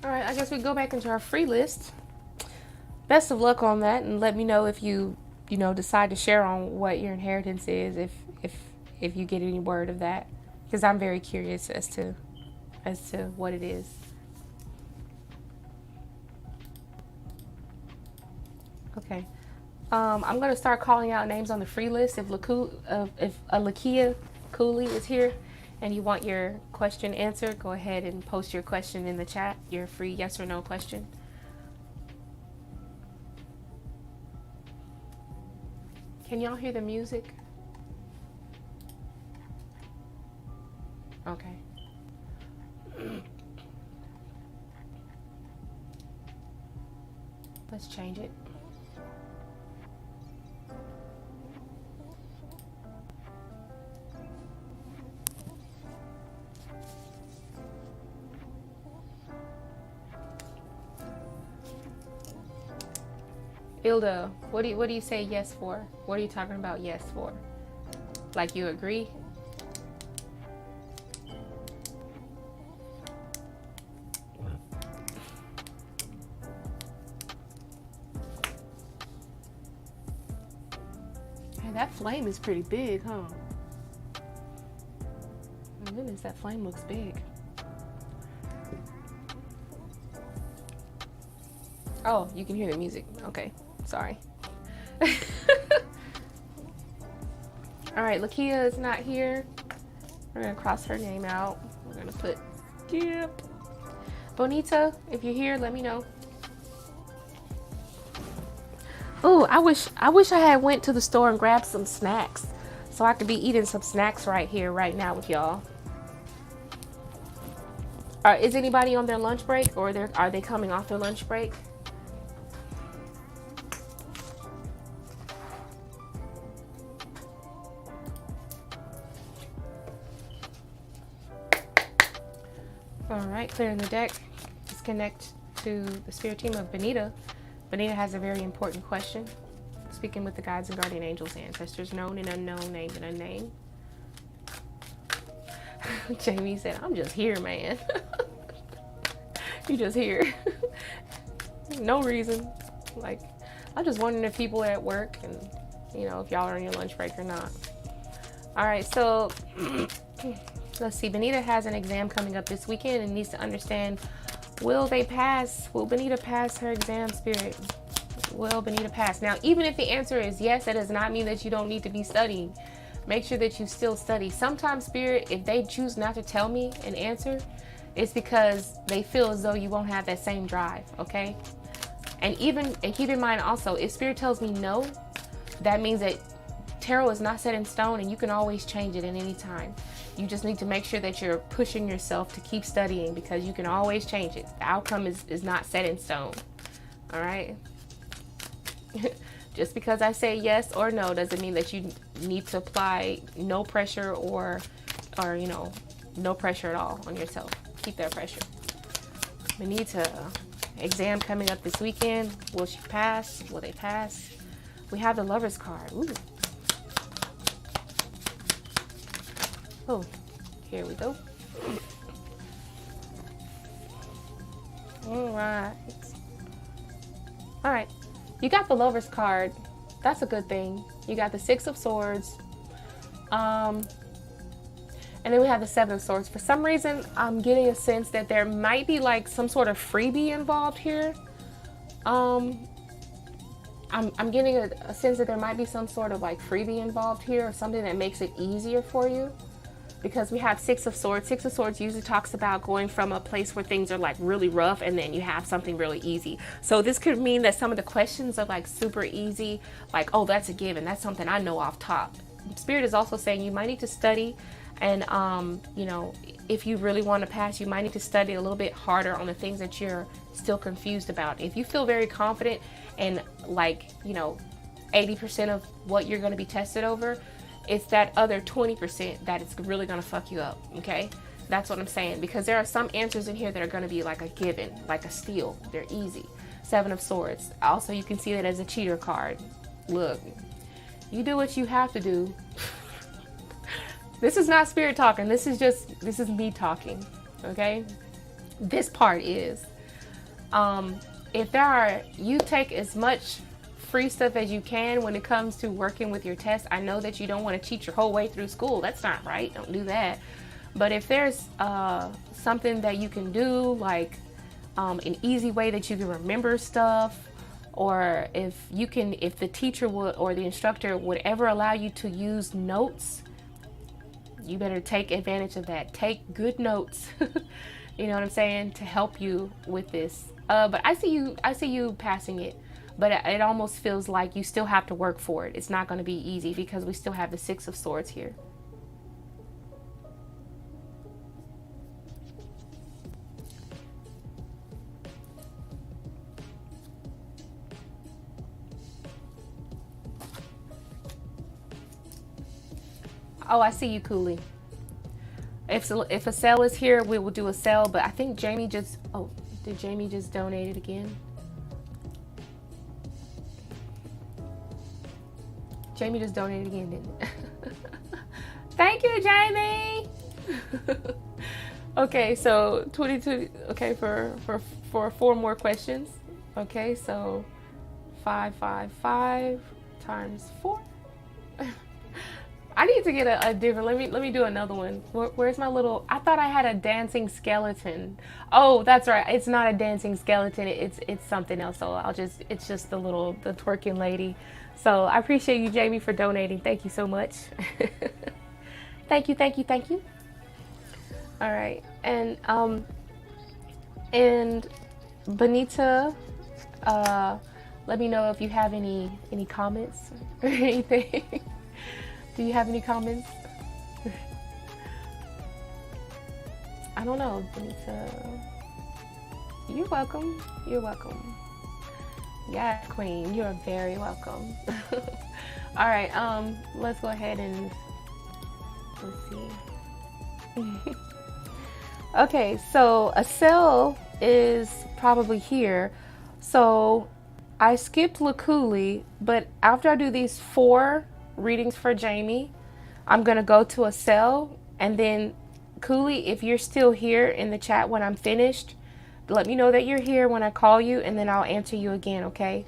Speaker 1: All right, I guess we go back into our free list. Best of luck on that, and let me know if you decide to share on what your inheritance is, if you get any word of that, because I'm very curious as to what it is. Okay, I'm gonna start calling out names on the free list. If Lakia Cooley is here, and you want your question answered, go ahead and post your question in the chat. Your free yes or no question. Can y'all hear the music? Okay. Let's change it. Ilda, what do you say yes for? What are you talking about yes for? Like you agree? Hey, that flame is pretty big, huh? My goodness, that flame looks big. Oh, you can hear the music. Okay, sorry. All right, Lakia is not here. We're gonna cross her name out. We're gonna put, yep. Bonita, if you're here, let me know. Oh, I wish I had went to the store and grabbed some snacks so I could be eating some snacks right here, right now with y'all. Is anybody on their lunch break, or are they coming off their lunch break? All right, clearing the deck. Let's connect to the spirit team of Benita. Benita has a very important question. Speaking with the guides and guardian angels, ancestors, known and unknown, named and unnamed. Jamie said, I'm just here, man. You just here. No reason. Like, I'm just wondering if people are at work and, you know, if y'all are on your lunch break or not. All right, so let's see. Benita has an exam coming up this weekend and needs to understand, will they pass? Will Benita pass her exam, spirit? Will Benita pass? Now, even if the answer is yes, that does not mean that you don't need to be studying. Make sure that you still study. Sometimes, spirit, if they choose not to tell me an answer, it's because they feel as though you won't have that same drive, okay? And keep in mind also, if spirit tells me no, that means that tarot is not set in stone and you can always change it at any time. You just need to make sure that you're pushing yourself to keep studying, because you can always change it. The outcome is not set in stone. All right? Just because I say yes or no doesn't mean that you need to apply no pressure or you know, no pressure at all on yourself. Keep that pressure. Benita, exam coming up this weekend. Will she pass? Will they pass? We have the Lover's card. Ooh. Oh, here we go. All right. All right. You got the Lover's card. That's a good thing. You got the Six of Swords. And then we have the Seven of Swords. For some reason, I'm getting a sense that there might be like some sort of freebie involved here. I'm getting a sense that there might be some sort of like freebie involved here, or something that makes it easier for you. Because we have Six of Swords. Six of Swords usually talks about going from a place where things are like really rough and then you have something really easy. So this could mean that some of the questions are like super easy, like, oh, that's a given. That's something I know off top. Spirit is also saying you might need to study, and you know, if you really want to pass, you might need to study a little bit harder on the things that you're still confused about. If you feel very confident and like, you know, 80% of what you're going to be tested over, it's that other 20% that it's really going to fuck you up. Okay, that's what I'm saying, because there are some answers in here that are going to be like a given, like a steal. They're easy. Seven of Swords. Also, you can see that as a cheater card. Look, you do what you have to do. This is not spirit talking. This is me talking. Okay, this part is you take as much free stuff as you can when it comes to working with your test. I know that you don't want to cheat your whole way through school. That's not right. Don't do that. But if there's something that you can do, like an easy way that you can remember stuff, or if the teacher would, or the instructor would ever allow you to use notes, you better take advantage of that. Take good notes. You know what I'm saying? To help you with this. But I see you passing it. But it almost feels like you still have to work for it. It's not going to be easy because we still have the Six of Swords here. Oh, I see you, Cooley. If a cell is here, we will do a cell, but I think Jamie just, oh, did Jamie just donate it again? Jamie just donated again, didn't it? Thank you, Jamie. Okay, so 22, okay, for 4 more questions. Okay, so 555 times 4. I need to get a different, let me do another one. Where's my little, I thought I had a dancing skeleton. Oh, that's right. It's not a dancing skeleton. It's something else. So it's just the twerking lady. So I appreciate you, Jamie, for donating. Thank you so much. Thank you, thank you, thank you. All right. And Benita, let me know if you have any comments or anything. Do you have any comments? I don't know, Benita. You're welcome. You're welcome. Yeah, Queen, you're very welcome. All right, let's go ahead and let's see. Okay, so a cell is probably here. So I skipped Lakuli, but after I do these 4 readings for Jamie, I'm gonna go to a cell, and then Cooley, if you're still here in the chat when I'm finished, let me know that you're here when I call you, and then I'll answer you again, okay?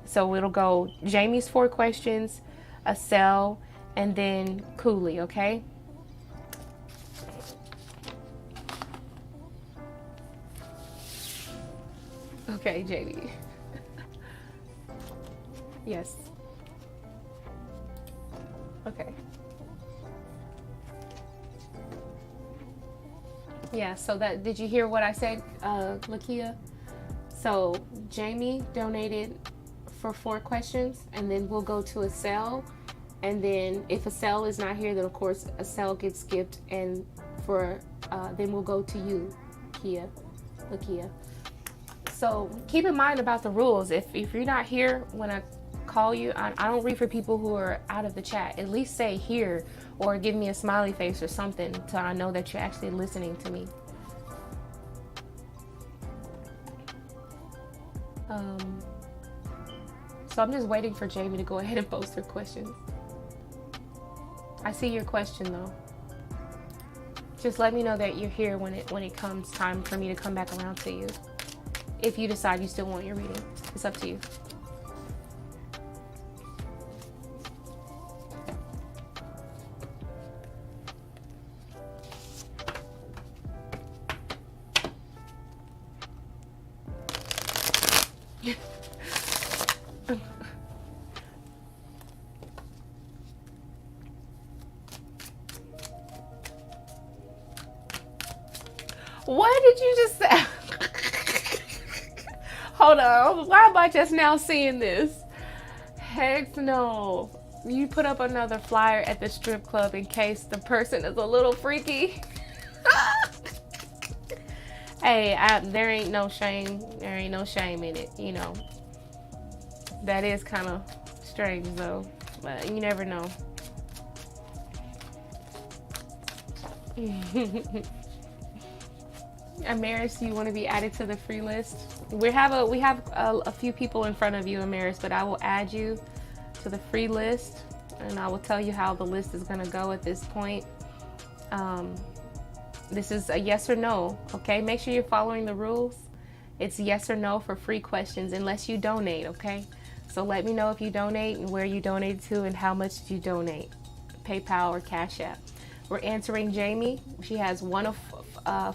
Speaker 1: So it'll go Jamie's 4 questions, a cell, and then Cooley, okay? Okay, Jamie. Yes. Okay. Yeah, so that, did you hear what I said, Lakia? So Jamie donated for 4 questions, and then we'll go to a cell, and then if a cell is not here, then of course a cell gets skipped, and for then we'll go to you, Lakia. So keep in mind about the rules. If you're not here when I call you, I don't read for people who are out of the chat. At least say here, or give me a smiley face or something so I know that you're actually listening to me. So I'm just waiting for Jamie to go ahead and post her questions. I see your question though. Just let me know that you're here when it comes time for me to come back around to you. If you decide you still want your reading, it's up to you. What did you just say? Hold on, why am I just now seeing this? Heck no. You put up another flyer at the strip club in case the person is a little freaky. Hey, there ain't no shame. There ain't no shame in it, you know. That is kind of strange though, but you never know. Amaris, you want to be added to the free list? We have a few people in front of you, Amaris, but I will add you to the free list, and I will tell you how the list is going to go at this point. This is a yes or no, okay? Make sure you're following the rules. It's yes or no for free questions unless you donate, okay? So let me know if you donate and where you donate to and how much you donate, PayPal or Cash App. We're answering Jamie. She has one of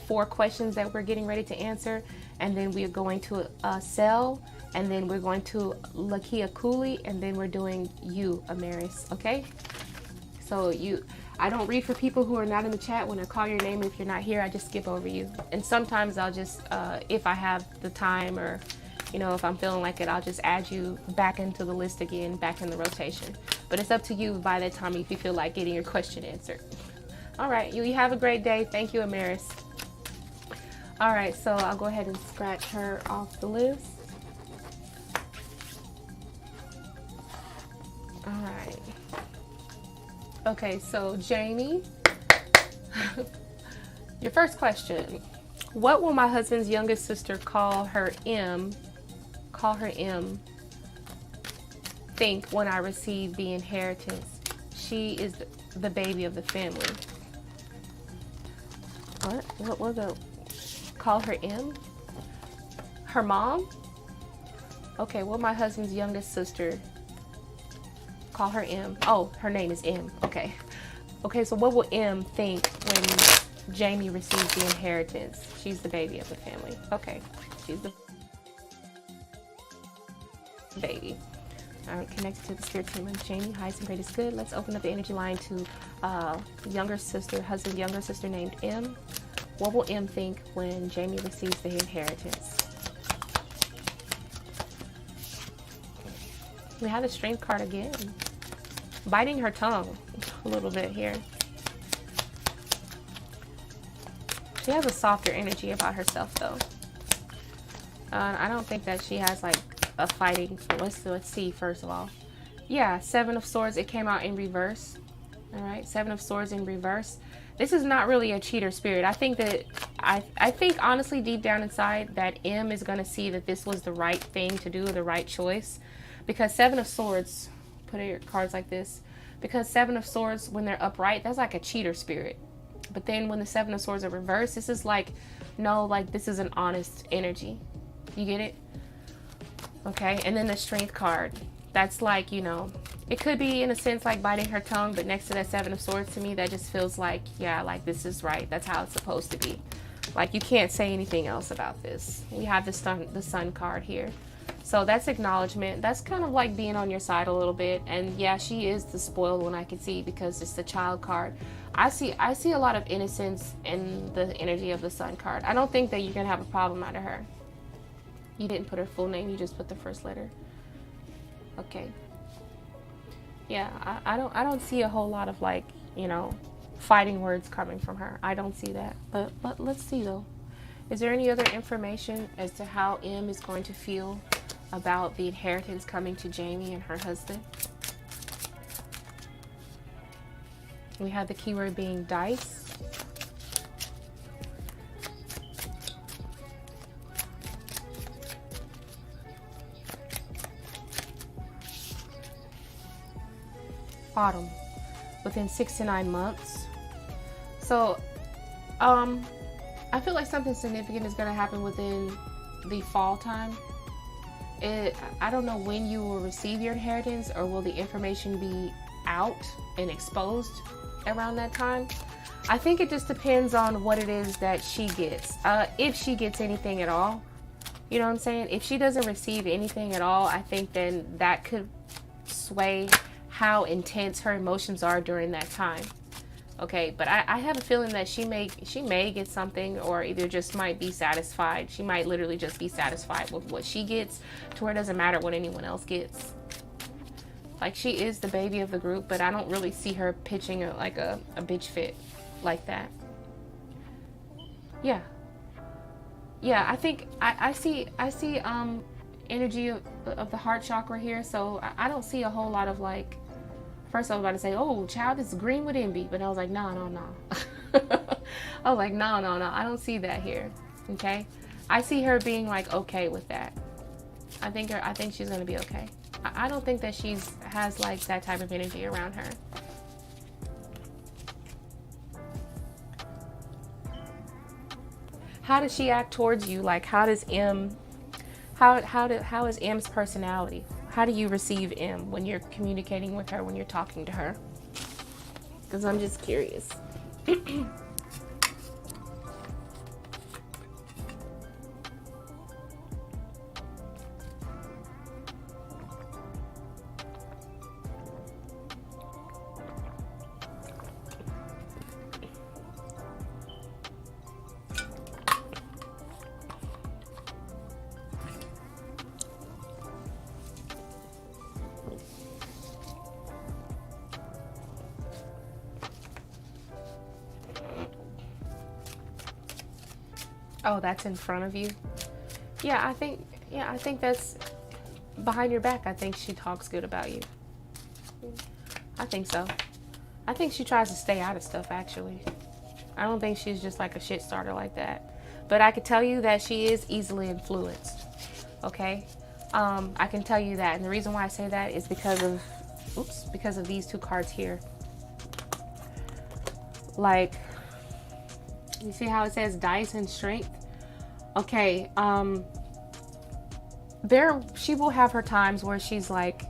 Speaker 1: 4 questions that we're getting ready to answer, and then we are going to Cell, and then we're going to Lakia Cooley, and then we're doing you, Amaris, okay? So I don't read for people who are not in the chat. When I call your name, if you're not here, I just skip over you. And sometimes I'll just, if I have the time, or you know, if I'm feeling like it, I'll just add you back into the list again, back in the rotation. But it's up to you by that time if you feel like getting your question answered. All right, you have a great day. Thank you, Amaris. All right, so I'll go ahead and scratch her off the list. All right. Okay, so Jamie, your first question. What will my husband's youngest sister call her M think when I receive the inheritance? She is the baby of the family. What was it? Call her M? Her mom? Okay, well, my husband's youngest sister, call her M. Oh, her name is M. Okay. Okay, so what will M think when Jamie receives the inheritance? She's the baby of the family. Okay, she's the baby. All right, connected to the spirit team of Jamie. Highest and greatest good. Let's open up the energy line to younger sister, husband, younger sister named M. What will M think when Jamie receives the inheritance? We have the strength card again. Biting her tongue a little bit here. She has a softer energy about herself though. I don't think that she has like a fighting. Let's see first of all. Yeah, Seven of Swords. It came out in reverse. All right, Seven of Swords in reverse. This is not really a cheater spirit. I think that I think honestly deep down inside that M is going to see that this was the right thing to do, the right choice. Because Seven of Swords, put your cards like this, because Seven of Swords, when they're upright, that's like a cheater spirit. But then when the Seven of Swords are reversed, this is like, no, like this is an honest energy. You get it? Okay, and then the Strength card. That's like, you know, it could be in a sense like biting her tongue, but next to that Seven of Swords, to me, that just feels like, yeah, like this is right. That's how it's supposed to be. Like you can't say anything else about this. We have the Sun card here. So that's acknowledgement. That's kind of like being on your side a little bit. And yeah, she is the spoiled one, I can see, because it's the Child card. I see a lot of innocence in the energy of the Sun card. I don't think that you're gonna have a problem out of her. You didn't put her full name, you just put the first letter. Okay. Yeah, I don't see a whole lot of like, you know, fighting words coming from her. I don't see that. But let's see though. Is there any other information as to how M is going to feel about the inheritance coming to Jamie and her husband? We have the keyword being dice. Autumn, within 6 to 9 months. So, I feel like something significant is going to happen within the fall time. I don't know when you will receive your inheritance, or will the information be out and exposed around that time. I think it just depends on what it is that she gets. If she gets anything at all, you know what I'm saying? If she doesn't receive anything at all, I think then that could sway how intense her emotions are during that time. Okay, but I have a feeling that she may get something, or either just might be satisfied. She might literally just be satisfied with what she gets, to where it doesn't matter what anyone else gets. Like, she is the baby of the group, but I don't really see her pitching like a bitch fit like that. Yeah, I think I see energy of the heart chakra here, so I don't see a whole lot of like. First I was about to say, oh, child, it's green with envy. But I was like, no. I was like, no. I don't see that here. Okay. I see her being like, okay with that. I think she's going to be okay. I don't think that has like that type of energy around her. How does she act towards you? Like, how is M's personality? How do you receive M when you're communicating with her, when you're talking to her? Because I'm just curious. Oh, that's in front of you? Yeah, I think that's behind your back. I think she talks good about you. I think so. I think she tries to stay out of stuff, actually. I don't think she's just like a shit starter like that. But I could tell you that she is easily influenced. Okay? I can tell you that. And the reason why I say that is because of these two cards here. Like, you see how it says dice and strength? Okay, she will have her times where she's like,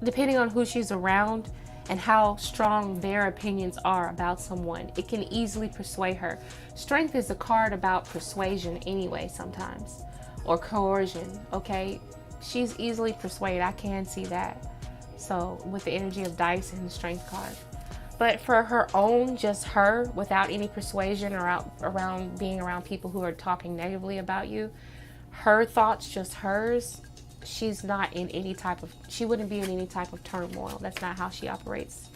Speaker 1: depending on who she's around and how strong their opinions are about someone, it can easily persuade her. Strength is a card about persuasion anyway sometimes, or coercion, okay? She's easily persuaded, I can see that. So with the energy of dice and the strength card. But for her own, just her, without any persuasion or around being around people who are talking negatively about you, her thoughts, just hers, she's not in any type of, she wouldn't be in any type of turmoil. That's not how she operates.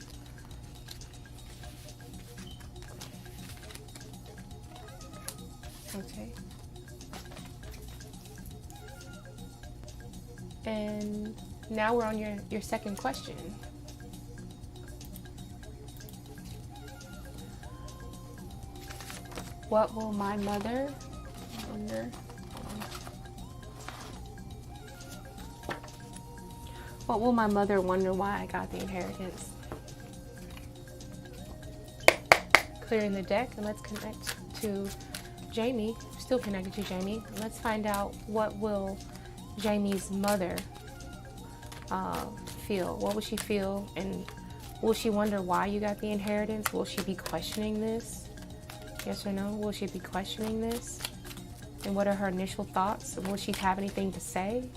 Speaker 1: Okay. And now we're on your second question. What will my mother wonder? What will my mother wonder why I got the inheritance? Clearing the deck, and let's connect to Jamie. Still connected to Jamie. Let's find out what will Jamie's mother feel. What will she feel, and will she wonder why you got the inheritance? Will she be questioning this? Yes or no? Will she be questioning this? And what are her initial thoughts? And will she have anything to say?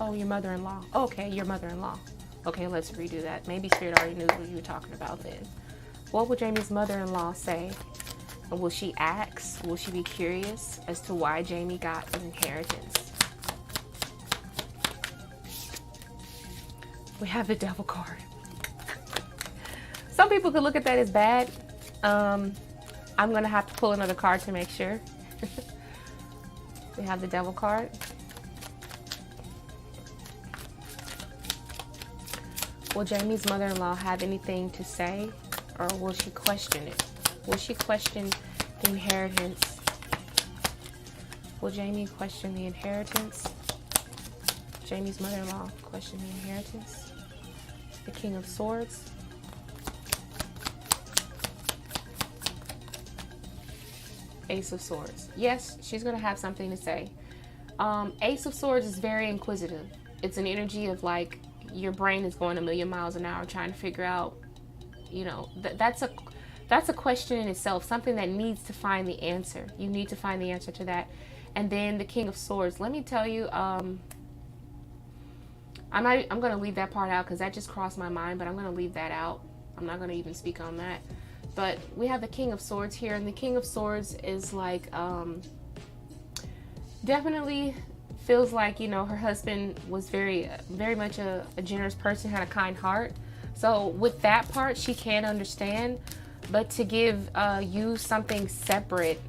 Speaker 1: Oh, your mother-in-law. Okay, your mother-in-law. Okay, let's redo that. Maybe Spirit already knew what you were talking about then. What will Jamie's mother-in-law say? And will she ask? Will she be curious as to why Jamie got an inheritance? We have the Devil card. Some people could look at that as bad. I'm going to have to pull another card to make sure. We have the Devil card. Will Jamie's mother-in-law have anything to say, or will she question it? Will she question the inheritance? Will Jamie question the inheritance? Jamie's mother-in-law question the inheritance? The King of Swords. Ace of Swords. Yes, she's going to have something to say. Ace of Swords is very inquisitive. It's an energy of like, your brain is going a million miles an hour trying to figure out, you know, that's a question in itself, something that needs to find the answer. You need to find the answer to that. And then the King of Swords. Let me tell you, I'm going to leave that part out because that just crossed my mind, but I'm going to leave that out. I'm not going to even speak on that. But we have the King of Swords here, and the King of Swords is like, definitely feels like, you know, her husband was very much a generous person, had a kind heart. So with that part, she can understand. But to give you something separate,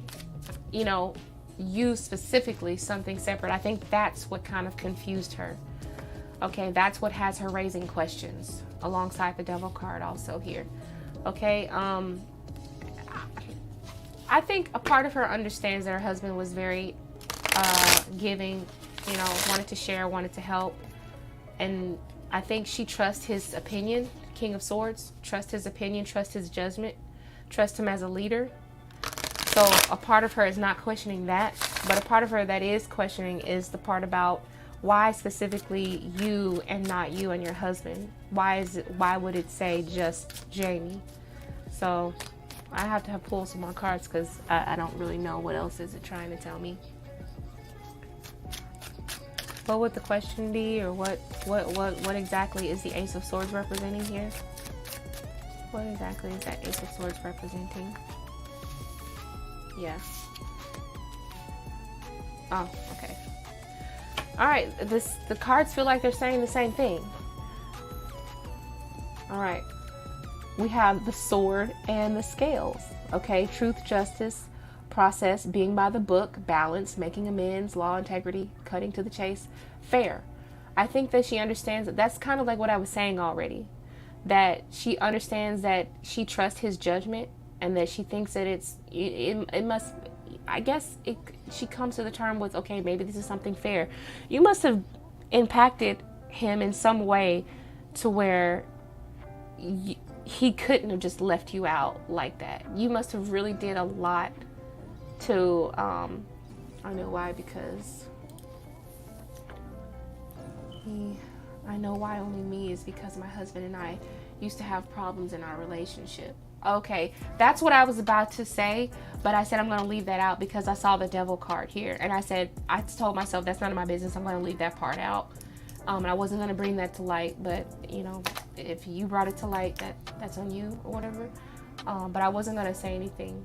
Speaker 1: you know, you specifically something separate, I think that's what kind of confused her. Okay, that's what has her raising questions alongside the Devil card also here. Okay, I think a part of her understands that her husband was very giving, you know, wanted to share, wanted to help. And I think she trusts his opinion, King of Swords, trust his opinion, trust his judgment, trust him as a leader. So a part of her is not questioning that, but a part of her that is questioning is the part about why specifically you and not you and your husband. Why would it say just Jamie? So I have to pull some more cards because I don't really know what else is it trying to tell me. What would the question be, or what exactly is the Ace of Swords representing here? What exactly is that Ace of Swords representing? Yeah. Oh, okay. All right, the cards feel like they're saying the same thing. All right. We have the sword and the scales. Okay, truth, justice, process, being by the book, balance, making amends, law, integrity, cutting to the chase, fair. I think that she understands that. That's kind of like what I was saying already, that she understands that she trusts his judgment, and that she thinks that it must, I guess she comes to the term with, okay, maybe this is something fair. You must have impacted him in some way to where he couldn't have just left you out like that. You must have really did a lot to, I know why, because I know why only me is because my husband and I used to have problems in our relationship. Okay, that's what I was about to say, but I said I'm going to leave that out because I saw the devil card here, and I told myself that's none of my business. I'm going to leave that part out. And I wasn't going to bring that to light, but you know, if you brought it to light, that's on you or whatever. But I wasn't going to say anything.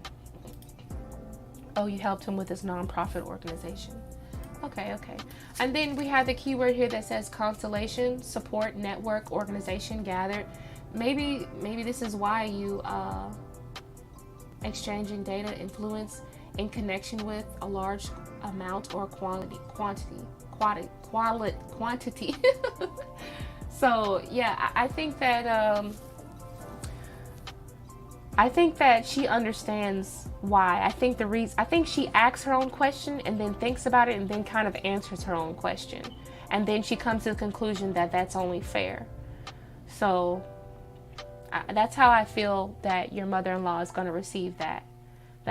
Speaker 1: Oh, you helped him with his nonprofit organization. Okay. And then we have the keyword here that says constellation, support, network, organization, gathered. Maybe this is why you exchanging data, influence in connection with a large amount or quantity. So yeah, I think that she understands why. I think she asks her own question and then thinks about it and then kind of answers her own question, and then she comes to the conclusion that that's only fair. So that's how I feel that your mother-in-law is going to receive that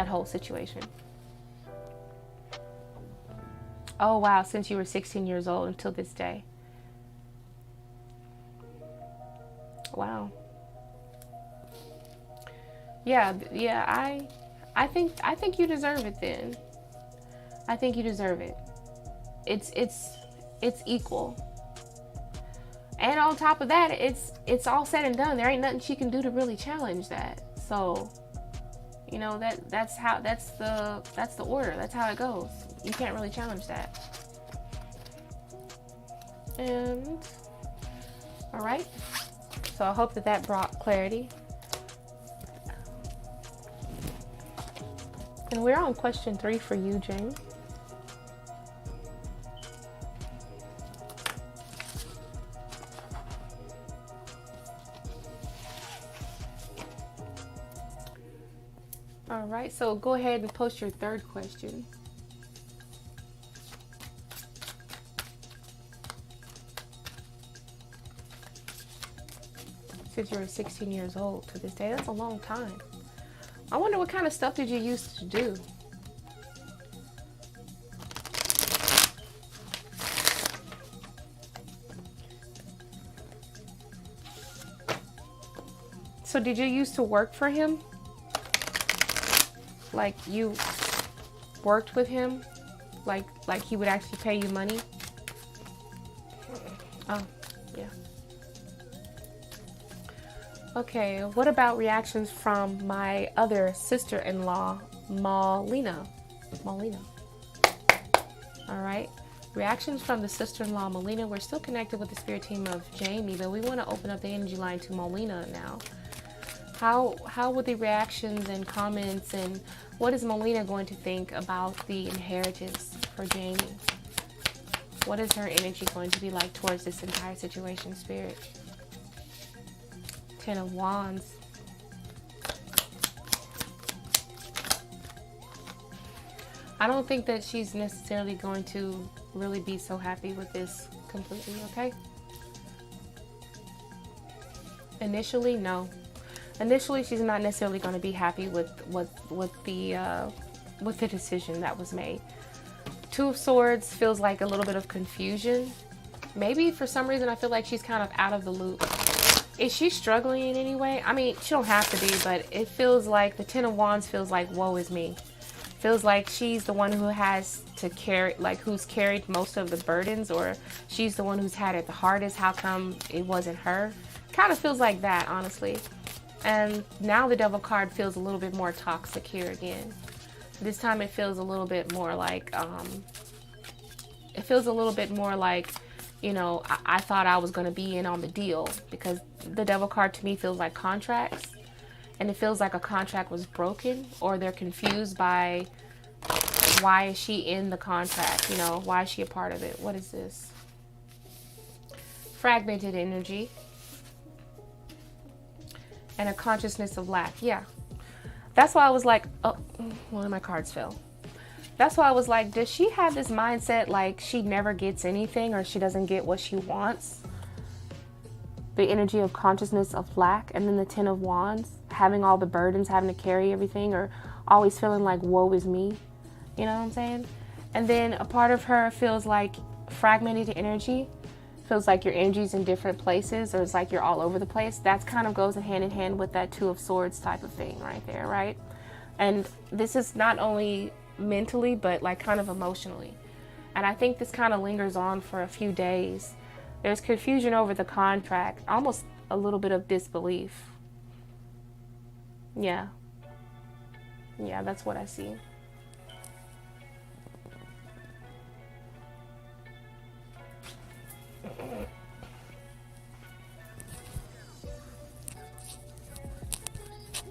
Speaker 1: whole situation. Oh wow, since you were 16 years old until this day. Wow. Yeah, I think you deserve it then. I think you deserve it. It's equal. And on top of that, it's all said and done. There ain't nothing she can do to really challenge that. So, you know, that's the order. That's how it goes. You can't really challenge that. And all right. So I hope that brought clarity. And we're on question 3 for you, Jane. All right, so go ahead and post your third question. Since you were 16 years old to this day, that's a long time. I wonder what kind of stuff did you used to do? So did you used to work for him? Like you worked with him? Like he would actually pay you money? Oh, yeah. Okay, what about reactions from my other sister-in-law, Malina? All right. Reactions from the sister-in-law, Malina. We're still connected with the spirit team of Jamie, but we want to open up the energy line to Malina now. How would the reactions and comments, and what is Malina going to think about the inheritance for Jamie? What is her energy going to be like towards this entire situation, Spirit? 10 of Wands. I don't think that she's necessarily going to really be so happy with this completely, okay? Initially, no. Initially, she's not necessarily going to be happy with the decision that was made. 2 of Swords feels like a little bit of confusion. Maybe for some reason I feel like she's kind of out of the loop. Is she struggling in any way? I mean, she don't have to be, but it feels like the 10 of Wands feels like woe is me. Feels like she's the one who has to carry, like who's carried most of the burdens, or she's the one who's had it the hardest. How come it wasn't her? Kind of feels like that, honestly. And now the Devil card feels a little bit more toxic here again. This time it feels a little bit more like, you know, I thought I was going to be in on the deal, because the Devil card to me feels like contracts, and it feels like a contract was broken, or they're confused by why is she in the contract, you know, why is she a part of it? What is this? fragmented energy, and a consciousness of lack. Yeah. That's why I was like, oh, one of my cards fell. That's why I was like, does she have this mindset like she never gets anything or she doesn't get what she wants? The energy of consciousness of lack, and then the 10 of Wands, having all the burdens, having to carry everything, or always feeling like woe is me. You know what I'm saying? And then a part of her feels like fragmented energy, feels like your energy's in different places, or it's like you're all over the place. That kind of goes hand in hand with that 2 of Swords type of thing right there, right? And this is not only mentally, but like kind of emotionally. And I think this kind of lingers on for a few days. There's confusion over the contract, almost a little bit of disbelief. Yeah, that's what I see.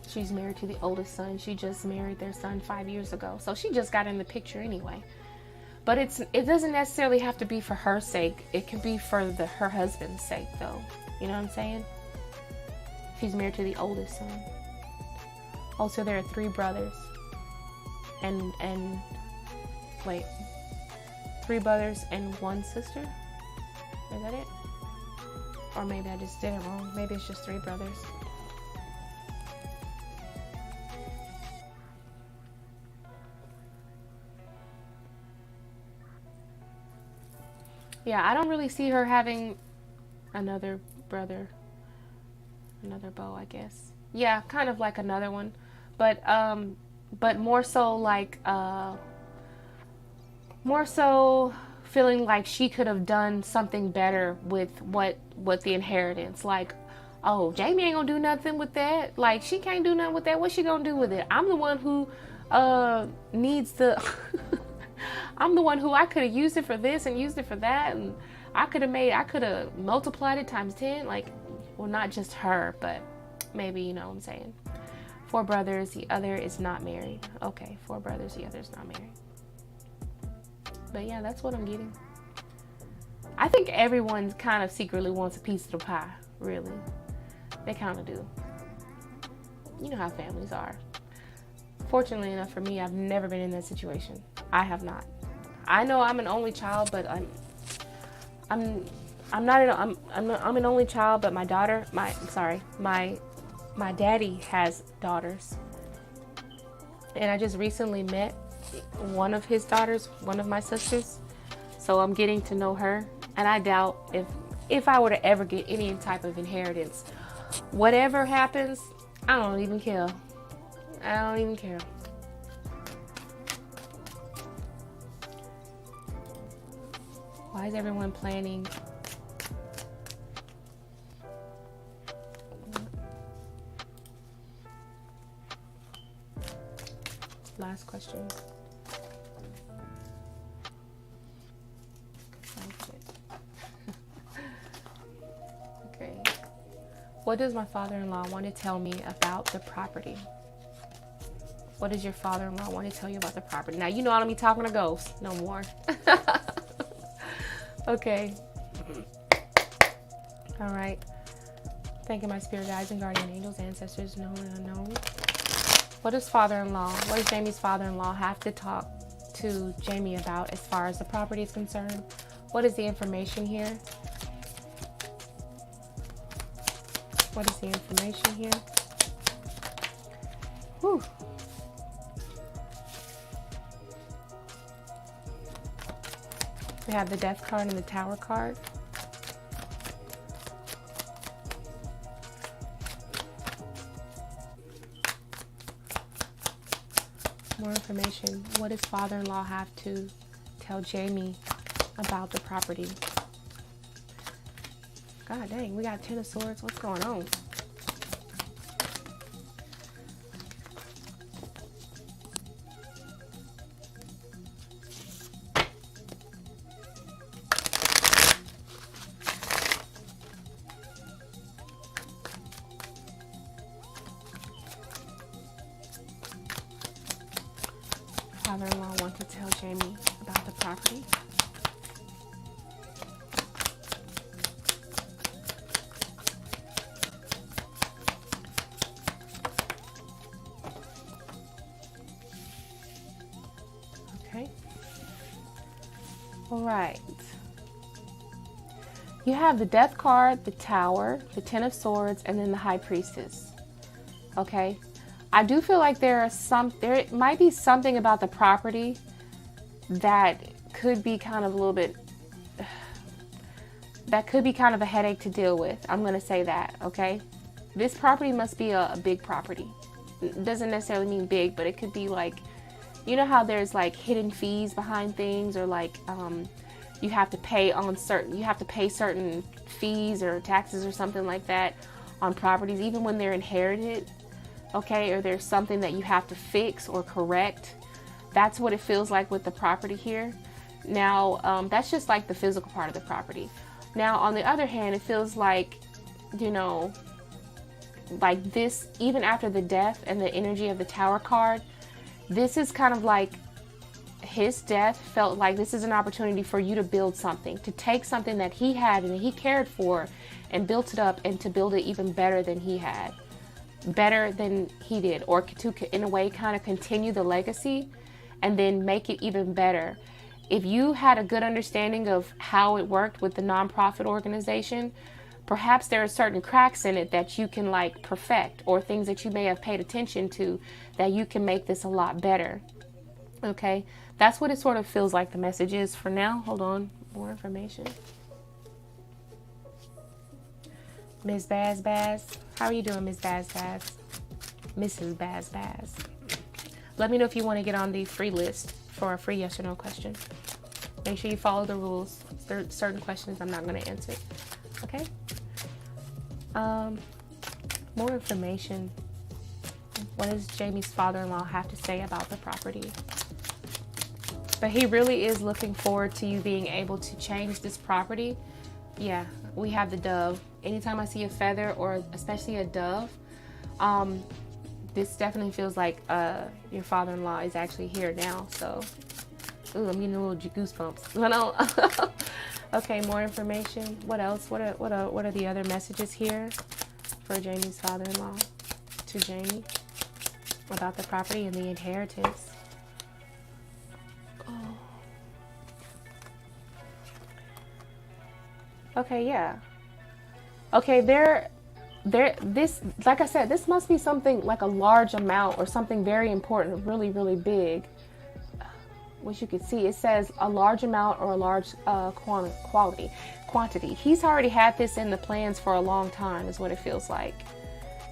Speaker 1: She's married to the oldest son. She just married their son 5 years ago. So she just got in the picture anyway. But it doesn't necessarily have to be for her sake. It can be for her husband's sake, though. You know what I'm saying? She's married to the oldest son. Also, there are 3 brothers. And wait. 3 brothers and 1 sister? Is that it? Or maybe I just did it wrong. Maybe it's just 3 brothers. Yeah, I don't really see her having another brother. Another beau, I guess. Yeah, kind of like another one. But more so like, more so feeling like she could have done something better with what the inheritance. Like, oh, Jamie ain't gonna do nothing with that. Like, she can't do nothing with that. What's she gonna do with it? I'm the one who needs the... I'm the one who I could have used it for this and used it for that, and I could have multiplied it times 10. Like, well, not just her, but maybe, you know what I'm saying. 4 brothers, the other is not married. Okay, 4 brothers, the other is not married. But yeah, that's what I'm getting. I think everyone kind of secretly wants a piece of the pie, really. They kind of do. You know how families are. Fortunately enough for me, I've never been in that situation. I have not. I know I'm an only child, but I'm an only child, but my daughter, my daddy has daughters. And I just recently met one of his daughters, one of my sisters. So I'm getting to know her, and I doubt if I were to ever get any type of inheritance, whatever happens, I don't even care. I don't even care. Why is everyone planning? Last question. Okay. What does my father-in-law want to tell me about the property? What does your father-in-law want to tell you about the property? Now, you know I don't be talking to ghosts no more. Okay. All right. Thanking my spirit guides and guardian angels, ancestors, known and unknown. What does Jamie's father-in-law have to talk to Jamie about as far as the property is concerned? What is the information here? What is the information here? Whew. We have the Death card and the Tower card. More information. What does father-in-law have to tell Jamie about the property? God dang, we got 10 of Swords. What's going on? Father-in-law wants to tell Jamie about the property. right. You have the Death card, the Tower, the Ten of Swords, and then the High Priestess. Okay. I do feel like there might be something about the property that could be kind of a headache to deal with. I'm going to say that, okay? This property must be a big property. It doesn't necessarily mean big, but it could be like, you know how there's like hidden fees behind things, or like you have to pay certain fees or taxes or something like that on properties, even when they're inherited, okay? Or there's something that you have to fix or correct. That's what it feels like with the property here. Now, that's just like the physical part of the property. Now, on the other hand, it feels like, you know, like this, even after the death and the energy of the Tower card, this is kind of like his death felt like this is an opportunity for you to build something, to take something that he had and he cared for and built it up, and to build it even better than he had, better than he did, or to, in a way, kind of continue the legacy and then make it even better. If you had a good understanding of how it worked with the nonprofit organization, perhaps there are certain cracks in it that you can like perfect, or things that you may have paid attention to that you can make this a lot better. Okay, that's what it sort of feels like the message is for now. Hold on, more information. Ms. Baz Baz, how are you doing, Ms. Baz Baz? Mrs. Baz Baz. Let me know if you want to get on the free list for a free yes or no question. Make sure you follow the rules. There are certain questions I'm not going to answer. Okay. More information. What does Jamie's father-in-law have to say about the property? But he really is looking forward to you being able to change this property. Yeah, we have the dove. Anytime I see a feather, or especially a dove, this definitely feels like your father-in-law is actually here now. So, ooh, I'm getting a little goosebumps. I know. Okay, more information. What else? What are the other messages here for Jamie's father-in-law to Jamie about the property and the inheritance? Oh. Okay, yeah. Okay, this, like I said, this must be something like a large amount or something very important, really, really big. Which you can see, it says a large amount or a large quantity. He's already had this in the plans for a long time, is what it feels like.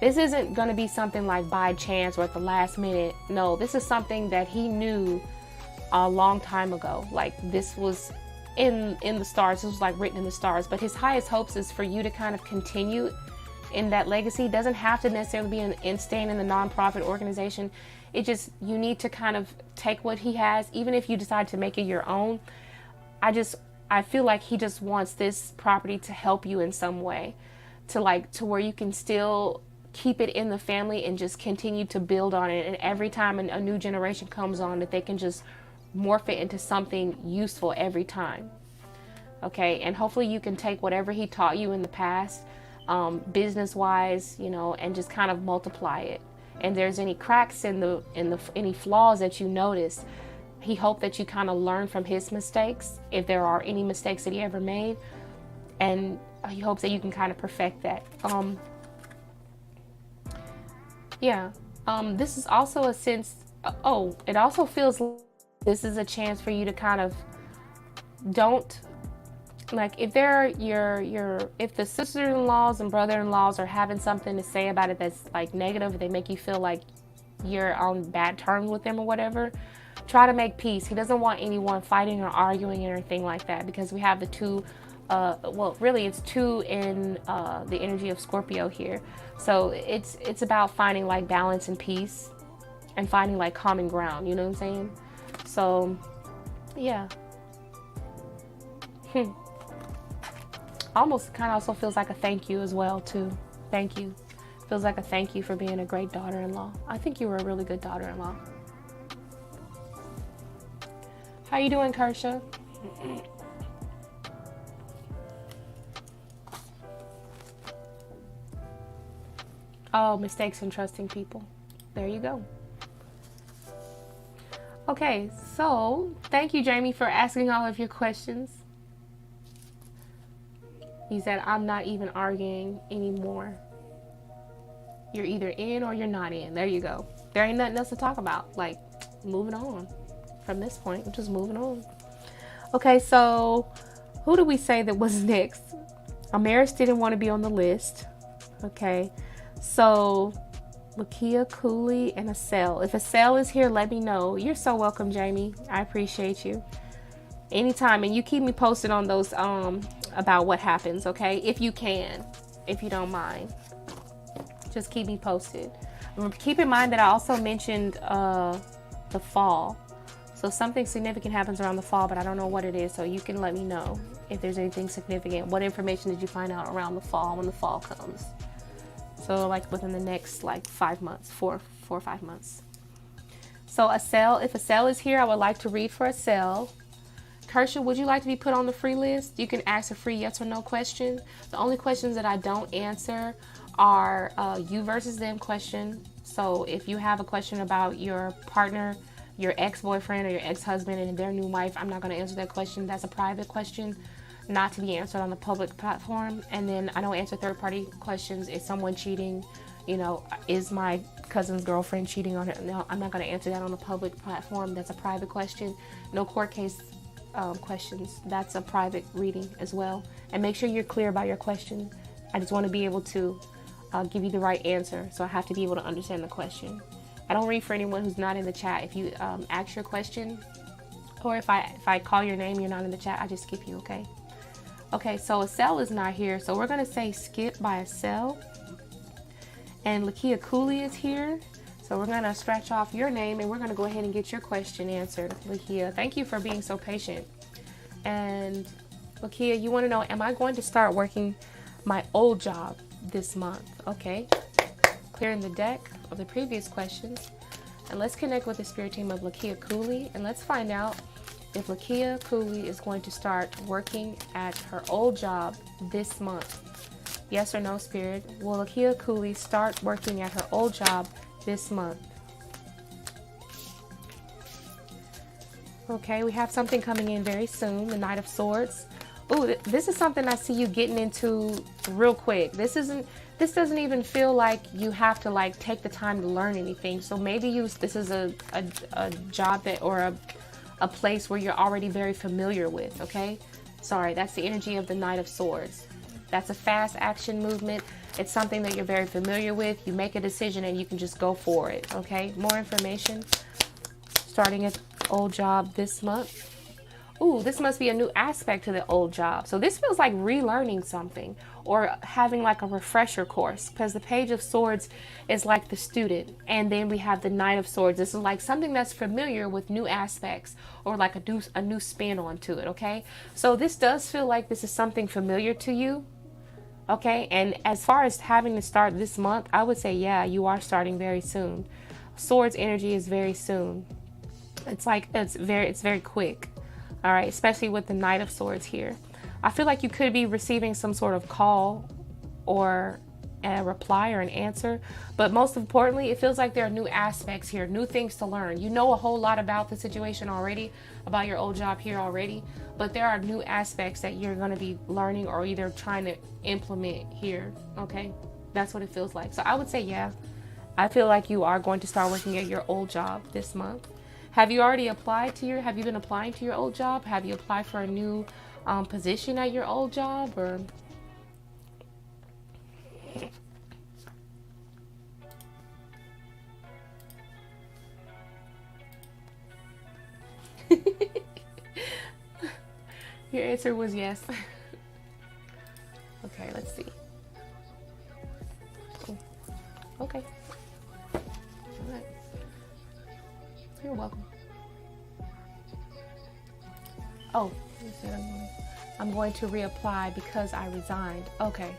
Speaker 1: This isn't going to be something like by chance or at the last minute. No, this is something that he knew a long time ago. Like, this was in the stars. This was like written in the stars. But his highest hopes is for you to kind of continue in that legacy. It doesn't have to necessarily be staying in the nonprofit organization. It just, you need to kind of take what he has, even if you decide to make it your own. I feel like he just wants this property to help you in some way, to where you can still keep it in the family and just continue to build on it. And every time a new generation comes on, that they can just morph it into something useful every time. Okay, and hopefully you can take whatever he taught you in the past, business-wise, you know, and just kind of multiply it. And there's any cracks in any flaws that you notice, he hoped that you kind of learn from his mistakes, if there are any mistakes that he ever made, and he hopes that you can kind of perfect that. This is also a sense. It also feels like this is a chance for you to kind of don't, like, if they're if the sister-in-laws and brother-in-laws are having something to say about it that's like negative, they make you feel like you're on bad terms with them or whatever, try to make peace. He doesn't want anyone fighting or arguing or anything like that, because we have the two, well, really it's two in the energy of Scorpio here. So it's about finding like balance and peace and finding like common ground, you know what I'm saying? So, yeah. Almost kind of also feels like a thank you as well too. Thank you. Feels like a thank you for being a great daughter-in-law. I think you were a really good daughter-in-law. How you doing, Kersha? Oh, mistakes in trusting people. There you go. Okay, so thank you, Jamie, for asking all of your questions. He said, I'm not even arguing anymore. You're either in or you're not in. There you go. There ain't nothing else to talk about. Like, moving on. From this point, I'm just moving on. Okay, so who do we say that was next? Amaris didn't want to be on the list. Okay, so Lakia, Cooley, and Acel. If Acel is here, let me know. You're so welcome, Jamie. I appreciate you. Anytime, and you keep me posted on those about what happens, okay? If you can, if you don't mind, just keep me posted. Keep in mind that I also mentioned the fall. So something significant happens around the fall, but I don't know what it is. So you can let me know if there's anything significant. What information did you find out around the fall when the fall comes? So like within the next like 5 months, four or 5 months. So Acel, if Acel is here, I would like to read for Acel. Kersha, would you like to be put on the free list? You can ask a free yes or no question. The only questions that I don't answer are you versus them question. So if you have a question about your partner, your ex-boyfriend or your ex-husband and their new wife, I'm not going to answer that question. That's a private question, not to be answered on the public platform. And then I don't answer third-party questions. Is someone cheating? You know, is my cousin's girlfriend cheating on her? No, I'm not going to answer that on the public platform. That's a private question. No court case questions. That's a private reading as well. And make sure you're clear about your question. I just want to be able to give you the right answer. So I have to be able to understand the question. I don't read for anyone who's not in the chat. If you ask your question, or if I call your name, you're not in the chat, I just skip you, okay? Okay, so Acel is not here, so we're gonna say skip by Acel. And Lakia Cooley is here, so we're gonna scratch off your name and we're gonna go ahead and get your question answered, Lakia. Thank you for being so patient. And Lakia, you wanna know, am I going to start working my old job this month? Okay. Clearing the deck of the previous questions, and let's connect with the spirit team of Lakia Cooley, and let's find out if Lakia Cooley is going to start working at her old job this month. Yes or no, spirit? Will Lakia Cooley start working at her old job this month? Okay, we have something coming in very soon, the Knight of Swords. Ooh, this is something I see you getting into real quick. This doesn't even feel like you have to like take the time to learn anything. So maybe this is a job that, or a place where you're already very familiar with, okay? Sorry, that's the energy of the Knight of Swords. That's a fast action movement. It's something that you're very familiar with. You make a decision and you can just go for it, okay? More information. Starting at old job this month. Ooh, this must be a new aspect to the old job. So this feels like relearning something or having like a refresher course, because the Page of Swords is like the student. And then we have the Knight of Swords. This is like something that's familiar with new aspects or like a new spin onto it, okay? So this does feel like this is something familiar to you, okay? And as far as having to start this month, I would say, yeah, you are starting very soon. Swords energy is very soon. It's like, it's very quick. All right, especially with the Knight of Swords here. I feel like you could be receiving some sort of call or a reply or an answer, but most importantly, it feels like there are new aspects here, new things to learn. You know a whole lot about the situation already, about your old job here already, but there are new aspects that you're going to be learning or either trying to implement here, okay? That's what it feels like. So I would say, yeah, I feel like you are going to start working at your old job this month. Have you already applied to have you been applying to your old job? Have you applied for a new position at your old job, or? Your answer was yes. Okay, let's see. Oh, okay. All right. You're welcome. Oh, I'm going to reapply because I resigned. Okay,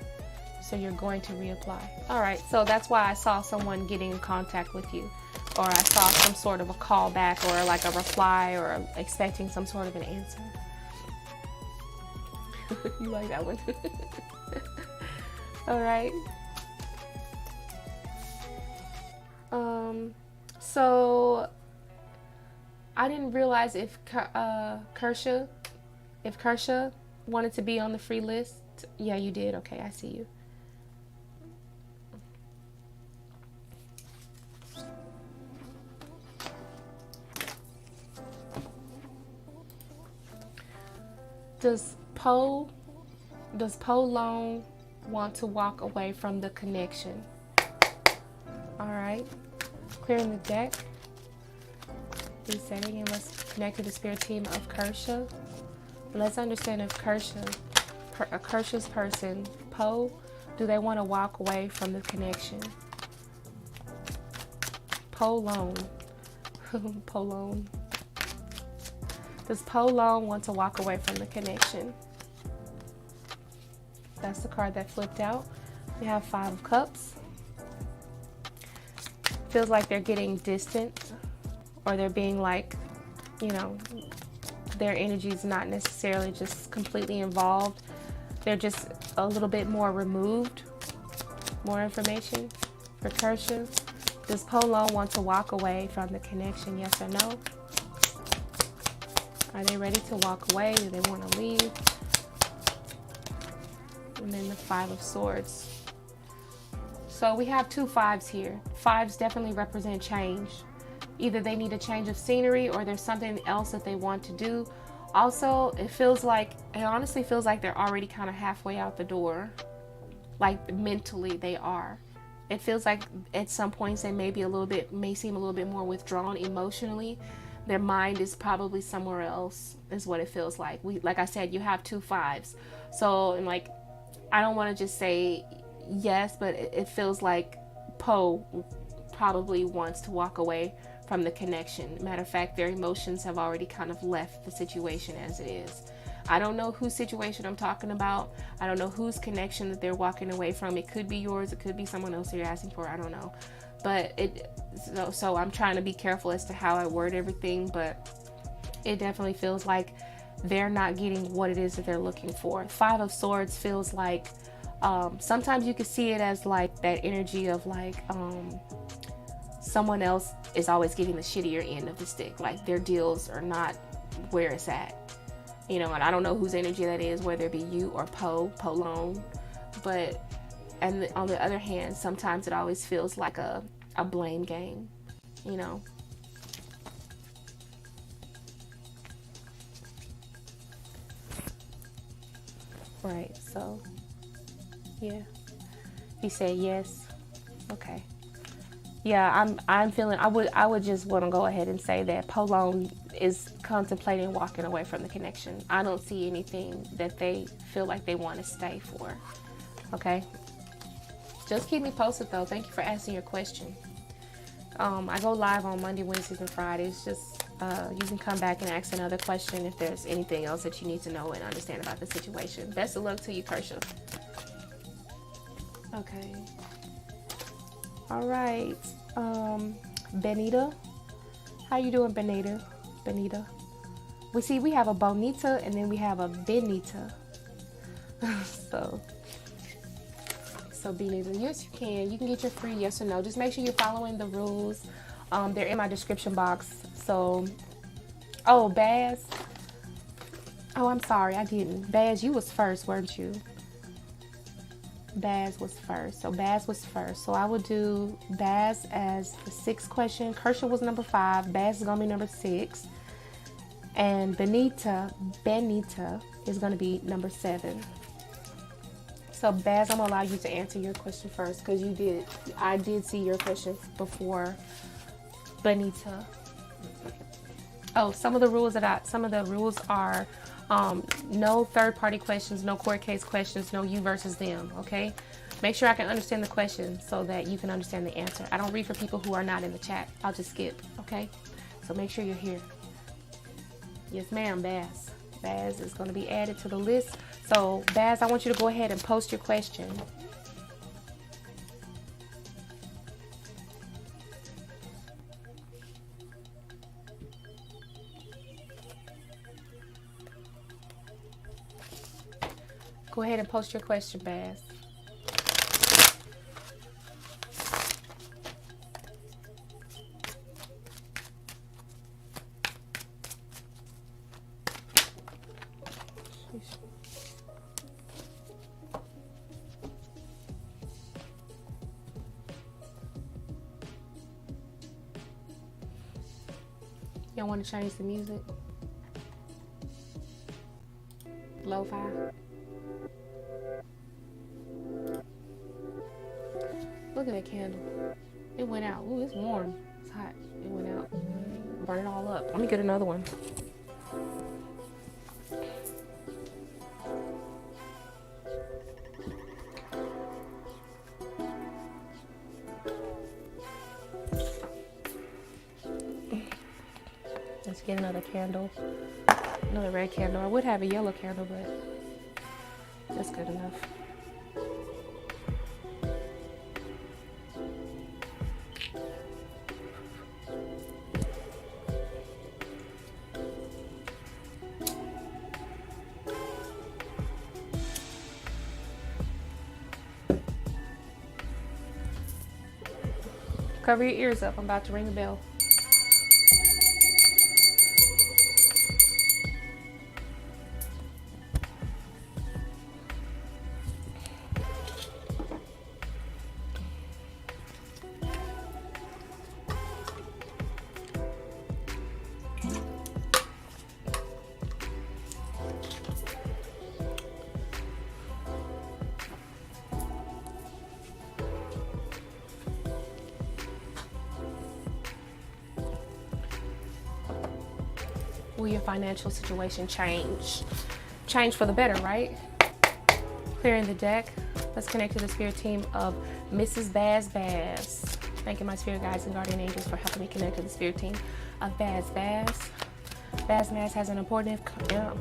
Speaker 1: so you're going to reapply. All right, so that's why I saw someone getting in contact with you, or I saw some sort of a call back or like a reply or expecting some sort of an answer. You like that one? All right. So I didn't realize if Kersha wanted to be on the free list. Yeah, you did. Okay, I see you. Does Poe Long want to walk away from the connection? All right, clearing the deck. Resetting, and let's connect to the spirit team of Kersha. Let's understand if Kersha's person, Poe, do they want to walk away from the connection? Poe Long. Poe Long. Does Poe Long want to walk away from the connection? That's the card that flipped out. We have 5 of Cups. Feels like they're getting distant, or they're being like, you know, their energy is not necessarily just completely involved. They're just a little bit more removed. More information for Kersha. Does Poe Long want to walk away from the connection? Yes or no? Are they ready to walk away? Do they want to leave? And then the 5 of Swords. So we have 2 5s here. 5s definitely represent change. Either they need a change of scenery, or there's something else that they want to do. Also, it honestly feels like they're already kind of halfway out the door. Like mentally they are. It feels like at some points they may seem a little bit more withdrawn emotionally. Their mind is probably somewhere else, is what it feels like. Like I said, you have 2 5s. So, and like, I don't want to just say yes, but it feels like Poe probably wants to walk away from the connection. Matter of fact, their emotions have already kind of left the situation as it is. I don't know whose situation I'm talking about. I don't know whose connection that they're walking away from. It could be yours. It could be someone else you're asking for. I don't know. But so I'm trying to be careful as to how I word everything, but it definitely feels like they're not getting what it is that they're looking for. 5 of Swords feels like sometimes you can see it as like that energy of like someone else is always getting the shittier end of the stick. Like their deals are not where it's at. You know, and I don't know whose energy that is, whether it be you or Poe Long. But, and on the other hand, sometimes it always feels like a blame game, you know. Right, so, yeah. He said yes. Okay. Yeah, I'm feeling, I would just want to go ahead and say that Poe Long is contemplating walking away from the connection. I don't see anything that they feel like they want to stay for. Okay. Just keep me posted though. Thank you for asking your question. I go live on Monday, Wednesdays, and Fridays. Just you can come back and ask another question if there's anything else that you need to know and understand about the situation. Best of luck to you, Kersha. Okay. All right. Benita. How you doing, Benita? Benita. We have a Bonita and then we have a Benita. So Benita, yes you can. You can get your free yes or no. Just make sure you're following the rules. They're in my description box. So, oh, Baz. Oh, I'm sorry, I didn't. Baz, you was first, weren't you? Baz was first. So Baz was first. So I will do Baz as the 6th question. Kersha was number 5. Baz is going to be number 6. And Benita is going to be number 7. So Baz, I'm going to allow you to answer your question first because I did see your question before Benita. Oh, some of the rules are no third-party questions, no court case questions, no you versus them, okay? Make sure I can understand the question so that you can understand the answer. I don't read for people who are not in the chat. I'll just skip, okay? So make sure you're here. Yes, ma'am, Baz. Baz is going to be added to the list. So, Baz, I want you to go ahead and post your question. Go ahead and post your question, Baz. Y'all want to change the music? Lo-fi. Look at that candle. It went out. Ooh, it's warm. It's hot. It went out. Burn it all up. Let me get another one. Let's get another candle. Another red candle. I would have a yellow candle, but that's good enough. Cover your ears up. I'm about to ring a bell. Will your financial situation change? Change for the better, right? Clearing the deck. Let's connect to the spirit team of Mrs. Baz Baz. Thank you, my spirit guides and guardian angels, for helping me connect to the spirit team of Baz Baz. Baz Baz has an important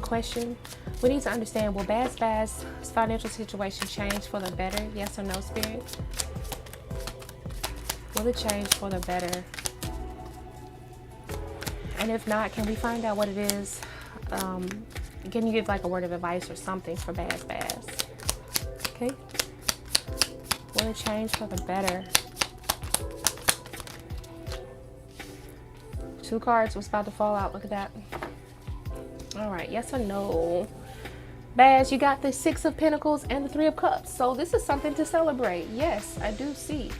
Speaker 1: question. We need to understand, will Baz Baz's financial situation change for the better? Yes or no, spirit? Will it change for the better? And if not, can we find out what it is? Can you give like a word of advice or something for Baz Baz? Okay. Will it change for the better? 2 cards was about to fall out. Look at that. All right. Yes or no? Baz, you got the 6 of Pentacles and the 3 of Cups. So this is something to celebrate. Yes, I do see.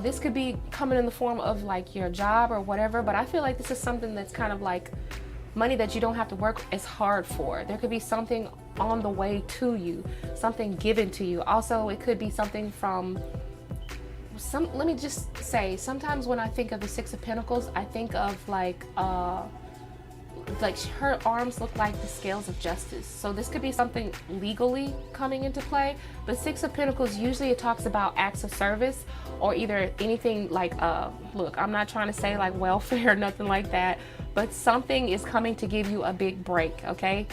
Speaker 1: This could be coming in the form of like your job or whatever, but I feel like this is something that's kind of like money that you don't have to work as hard for. There could be something on the way to you, something given to you. Also, it could be something from let me just say, sometimes when I think of the 6 of Pentacles, I think of like her arms look like the scales of justice. So this could be something legally coming into play. But 6 of Pentacles, usually it talks about acts of service, or either anything like, look, I'm not trying to say like welfare or nothing like that, but something is coming to give you a big break, okay?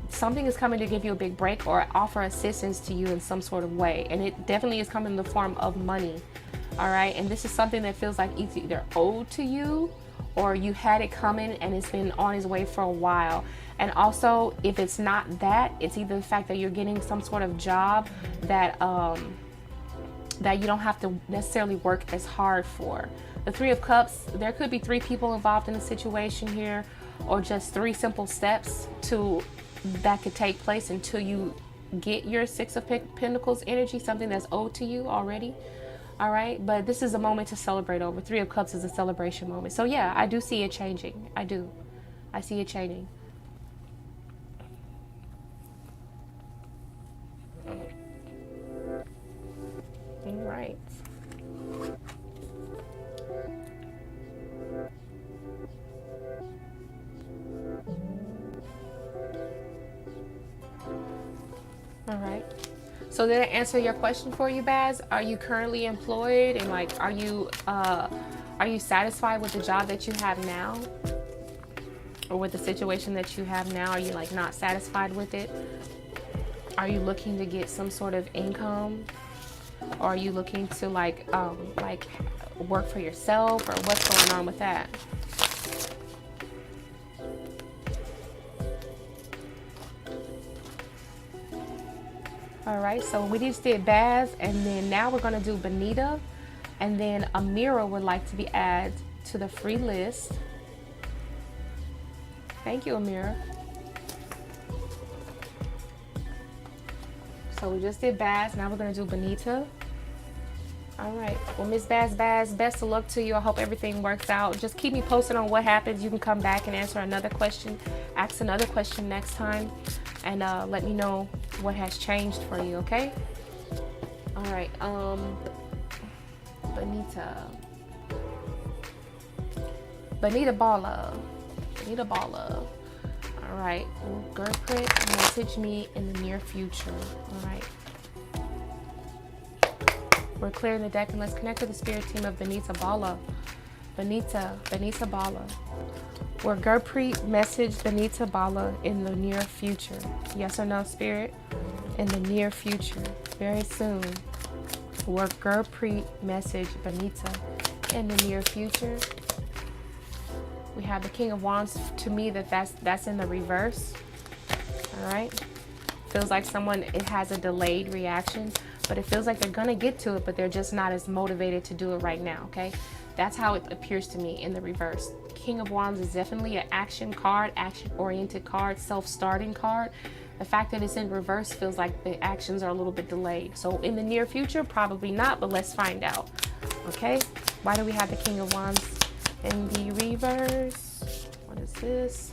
Speaker 1: Something is coming to give you a big break or offer assistance to you in some sort of way. And it definitely is coming in the form of money, all right? And this is something that feels like it's either owed to you, or you had it coming and it's been on its way for a while. And also, if it's not that, it's either the fact that you're getting some sort of job that that you don't have to necessarily work as hard for. The 3 of Cups, there could be 3 people involved in a situation here, or just 3 simple steps that could take place until you get your 6 of Pentacles energy, something that's owed to you already. All right, but this is a moment to celebrate over. 3 of Cups is a celebration moment. So yeah, I do see it changing. I do. I see it changing. All right. All right. So did I answer your question for you, Baz? Are you currently employed, and like, are you satisfied with the job that you have now, or with the situation that you have now? Are you like not satisfied with it? Are you looking to get some sort of income, or are you looking to like work for yourself, or what's going on with that? All right, so we just did Baz, and then now we're gonna do Benita, and then Amira would like to be added to the free list. Thank you, Amira. So we just did Baz, now we're gonna do Benita. All right. Well, Miss Baz, best of luck to you. I hope everything works out. Just keep me posted on what happens. You can come back and answer another question, ask another question next time, and let me know what has changed for you, okay? All right. Bonita Balla. All right. Gurprit, message me in the near future. All right. We're clearing the deck and let's connect to the spirit team of Bonita Balla. Bonita Balla. We're Gurpreet, message Bonita Balla in the near future. Yes or no, spirit? In the near future. Very soon. We're Gurpreet, message Bonita in the near future. We have the King of Wands. To me, that's in the reverse. All right. Feels like it has a delayed reaction, but it feels like they're gonna get to it, but they're just not as motivated to do it right now, okay? That's how it appears to me in the reverse. King of Wands is definitely an action card, action-oriented card, self-starting card. The fact that it's in reverse feels like the actions are a little bit delayed. So in the near future, probably not, but let's find out, okay? Why do we have the King of Wands in the reverse? What is this?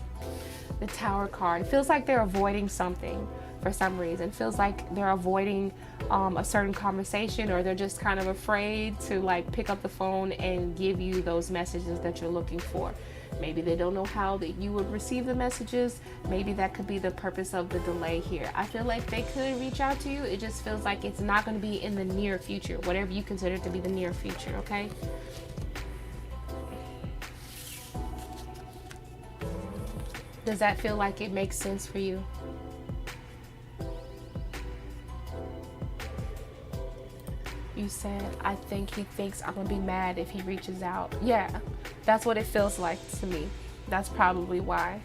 Speaker 1: The Tower card. It feels like they're avoiding something. For some reason, it feels like they're avoiding a certain conversation, or they're just kind of afraid to like pick up the phone and give you those messages that you're looking for. Maybe they don't know how that you would receive the messages. Maybe that could be the purpose of the delay here. I feel like they could reach out to you. It just feels like it's not going to be in the near future, whatever you consider to be the near future, okay? Does that feel like it makes sense for you? You said, I think he thinks I'm gonna be mad if he reaches out. Yeah, that's what it feels like to me. That's probably why.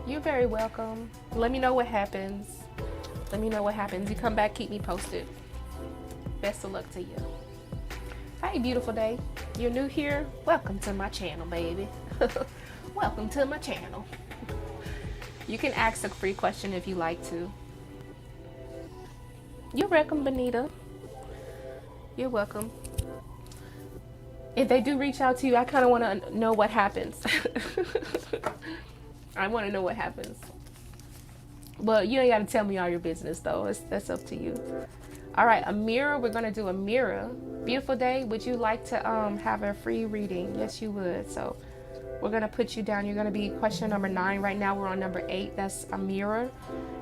Speaker 1: You're very welcome. Let me know what happens. You come back, keep me posted. Best of luck to you. Hi, beautiful day. You're new here? Welcome to my channel, baby. Welcome to my channel. You can ask a free question if you like to. You're welcome, Bonita. You're welcome. If they do reach out to you, I kind of want to know what happens. I want to know what happens. But you ain't got to tell me all your business, though. That's up to you. All right, a mirror. We're going to do a mirror. Beautiful day. Would you like to have a free reading? Yes, you would. So we're going to put you down. You're going to be question number 9. Right now, we're on number 8. That's a mirror.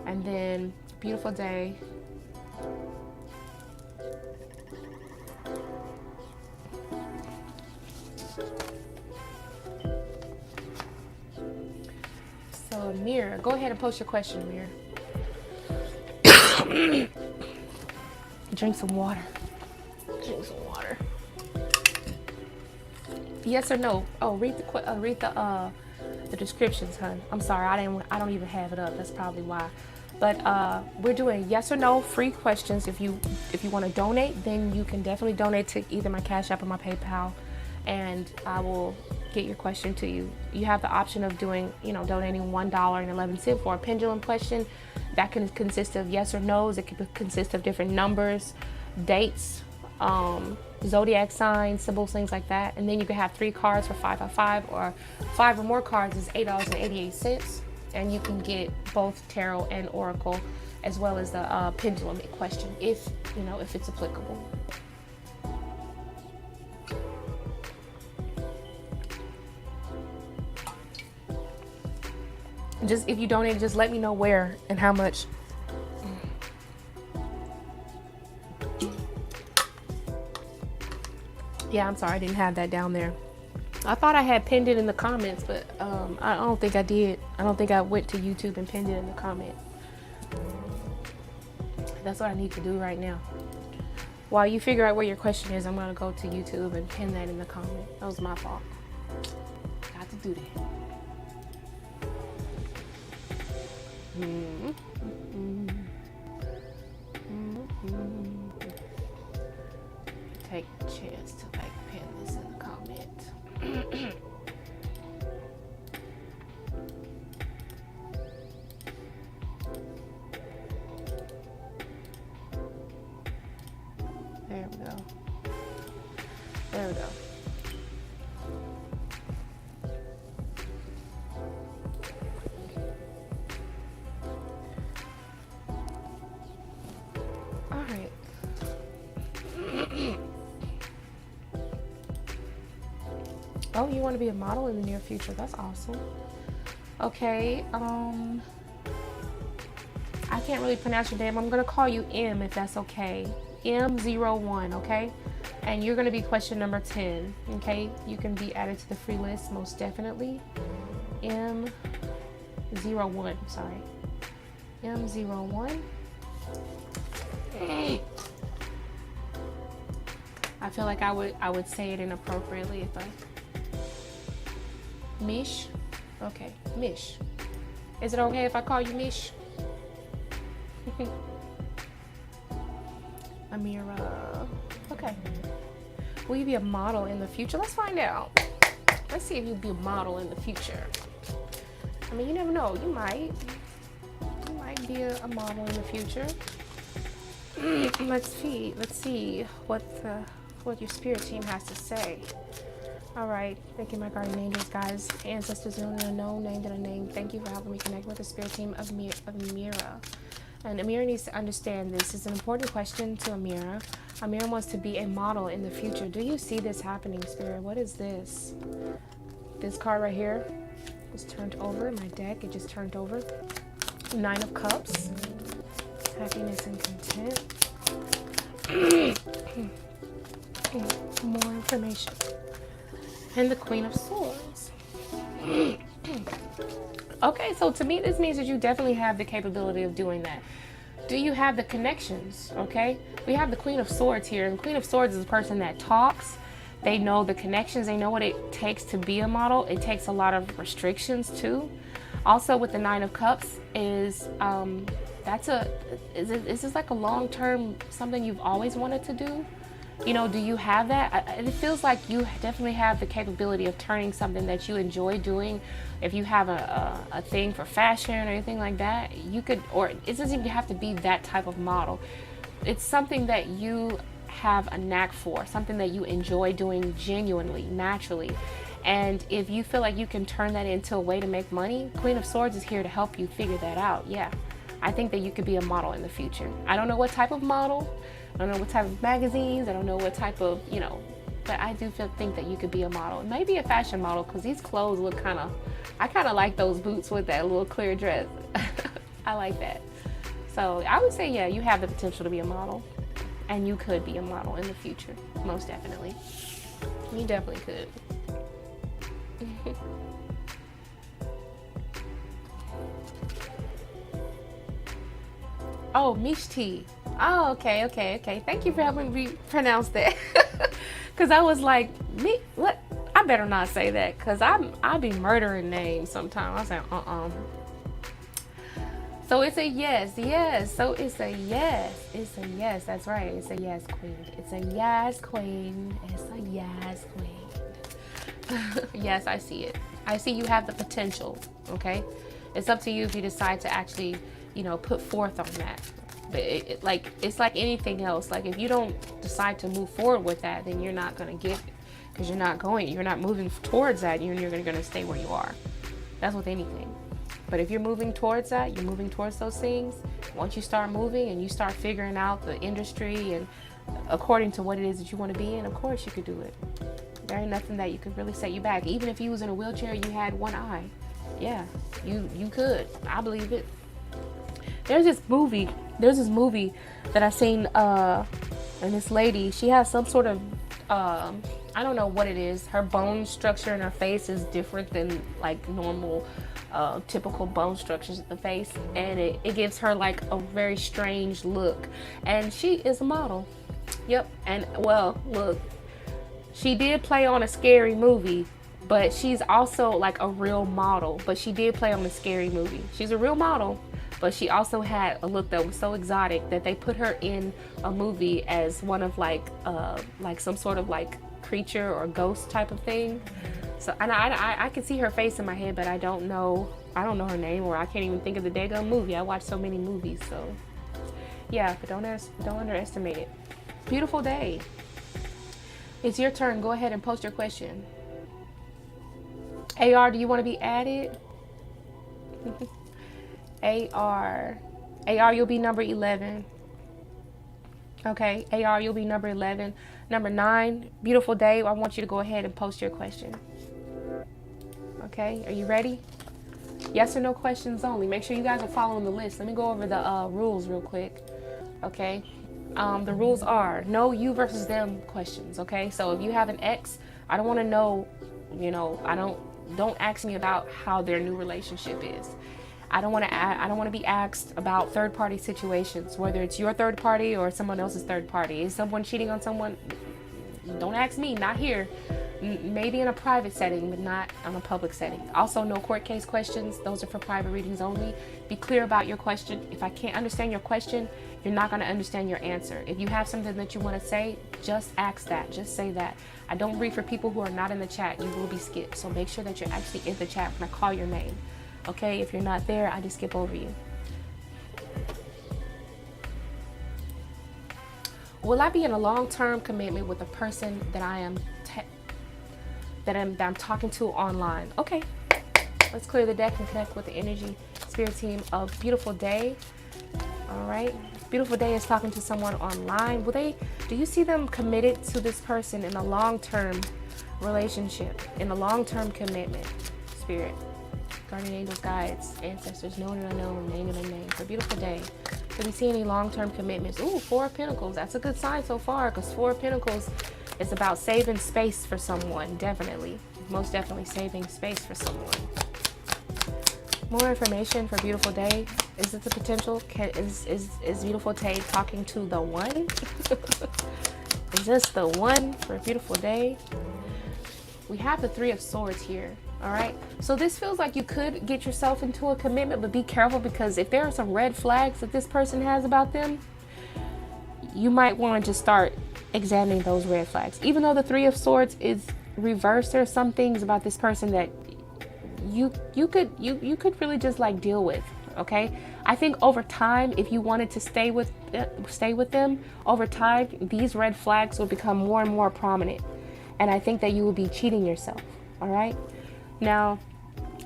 Speaker 1: And then beautiful day. So a mirror. Go ahead and post your question, mirror. Drink some water. Yes or no? Oh, read the descriptions, hun. I'm sorry, I don't even have it up. That's probably why. But we're doing yes or no free questions. If you want to donate, then you can definitely donate to either my Cash App or my PayPal, and I will get your question to you. You have the option of doing, donating $1.11 for a pendulum question. That can consist of yes or no's. It could consist of different numbers, dates, zodiac signs, symbols, things like that. And then you can have 3 cards for $5.55, or 5 or more cards is $8.88. And you can get both tarot and oracle, as well as the pendulum question, if it's applicable. Just if you donate, just let me know where and how much. Yeah, I'm sorry, I didn't have that down there. I thought I had pinned it in the comments, but I don't think I did. I don't think I went to YouTube and pinned it in the comment. That's what I need to do right now. While you figure out where your question is, I'm going to go to YouTube and pin that in the comment. That was my fault. Got to do that. Take a chance to pin this in the comment. go. There we go. All right. Oh, you want to be a model in the near future? That's awesome. Okay. I can't really pronounce your name. I'm gonna call you M if that's okay. M01, okay? And you're gonna be question number 10, okay? You can be added to the free list most definitely. M01, sorry. M01. I feel like I would say it inappropriately if I Mish. Okay, Mish. Is it okay if I call you Mish? Amira. Okay. Will you be a model in the future? Let's find out. Let's see if you'll be a model in the future. I mean, you never know. You might be a model in the future. Let's see what your spirit team has to say. All right. Thank you, my guardian angels, guys, ancestors known and unknown, named and unnamed. Thank you for helping me connect with the spirit team of Amira. And Amira needs to understand this. It's an important question to Amira. Amira wants to be a model in the future. Do you see this happening, Spirit? What is this? This card right here was turned over. My deck, it just turned over. 9 of Cups. Happiness and content. More information. And the Queen of Swords. Okay, so to me, this means that you definitely have the capability of doing that. Do you have the connections? Okay, we have the Queen of Swords here, and the Queen of Swords is a person that talks. They know the connections. They know what it takes to be a model. It takes a lot of restrictions too. Also, with the 9 of Cups is is this like a long-term something you've always wanted to do? You know, do you have that? It feels like you definitely have the capability of turning something that you enjoy doing. If you have a thing for fashion or anything like that, you could, or it doesn't even have to be that type of model. It's something that you have a knack for, something that you enjoy doing genuinely, naturally. And if you feel like you can turn that into a way to make money, Queen of Swords is here to help you figure that out. Yeah, I think that you could be a model in the future. I don't know what type of model. I don't know what type of magazines. I don't know what type of, you know, but I do think that you could be a model. Maybe a fashion model, because these clothes look kind of, I kind of like those boots with that little clear dress. I like that. So I would say, yeah, you have the potential to be a model, and you could be a model in the future. Most definitely. You definitely could. Oh, Mishti. Oh, okay. Thank you for helping me pronounce that. Cause I was like, what? I better not say that, cause I be murdering names sometimes. I say, So it's a yes. So it's a yes. It's a yes. That's right. It's a yes, queen. It's a yes, queen. It's a yes, queen. Yes, I see it. I see you have the potential. Okay. It's up to you if you decide to actually, you know, put forth on that. But it's like anything else. Like if you don't decide to move forward with that, then you're not going to get it, because you're not moving towards that. You're going to stay where you are. That's with anything. But if you're moving towards that, you're moving towards those things. Once you start moving and you start figuring out the industry and according to what it is that you want to be in, of course you could do it. There ain't nothing that you could really set you back. Even if you was in a wheelchair, you had one eye. Yeah, you could. I believe it. There's this movie that I seen, and this lady, she has some sort of, I don't know what it is. Her bone structure in her face is different than like normal, typical bone structures of the face. And it gives her like a very strange look. And she is a model. Yep. And well, look, she did play on a scary movie, but she's also like a real model. But she did play on a scary movie. She's a real model. But she also had a look that was so exotic that they put her in a movie as one of like some sort of like creature or ghost type of thing. So and I can see her face in my head, but I don't know her name, or I can't even think of the daggone movie. I watch so many movies, so yeah. But don't underestimate it. Beautiful day. It's your turn. Go ahead and post your question. AR, do you want to be added? AR, you'll be number 11. Okay, AR, you'll be number 11. Number 9, beautiful day. I want you to go ahead and post your question. Okay, are you ready? Yes or no questions only. Make sure you guys are following the list. Let me go over the rules real quick. Okay, the rules are no you versus them questions. Okay, so if you have an ex, I don't want to know, you know, don't ask me about how their new relationship is. I don't want to be asked about third-party situations, whether it's your third party or someone else's third party. Is someone cheating on someone? Don't ask me, not here. Maybe in a private setting, but not on a public setting. Also, no court case questions. Those are for private readings only. Be clear about your question. If I can't understand your question, you're not going to understand your answer. If you have something that you want to say, just ask that. Just say that. I don't read for people who are not in the chat. You will be skipped. So make sure that you're actually in the chat when I call your name. Okay, if you're not there, I just skip over you. Will I be in a long-term commitment with the person that I'm talking to online? Okay, let's clear the deck and connect with the energy spirit team of beautiful day. All right, beautiful day is talking to someone online. Do you see them committed to this person in a long-term relationship, in a long-term commitment? Spirit, guardian angels, guides, ancestors, known and unknown, named and unnamed. For a beautiful day. Do we see any long-term commitments? Ooh, 4 of Pentacles. That's a good sign so far, because 4 of Pentacles is about saving space for someone. Definitely. Most definitely saving space for someone. More information for beautiful day. Is it the potential? Is beautiful day talking to the one? Is this the one for a beautiful day? We have the 3 of Swords here. All right, so this feels like you could get yourself into a commitment, but be careful, because if there are some red flags that this person has about them, you might want to just start examining those red flags. Even though the 3 of Swords is reversed, there are some things about this person that you could really just like deal with. Okay, I think over time, if you wanted to stay with them, over time these red flags will become more and more prominent, and I think that you will be cheating yourself. All right. Now,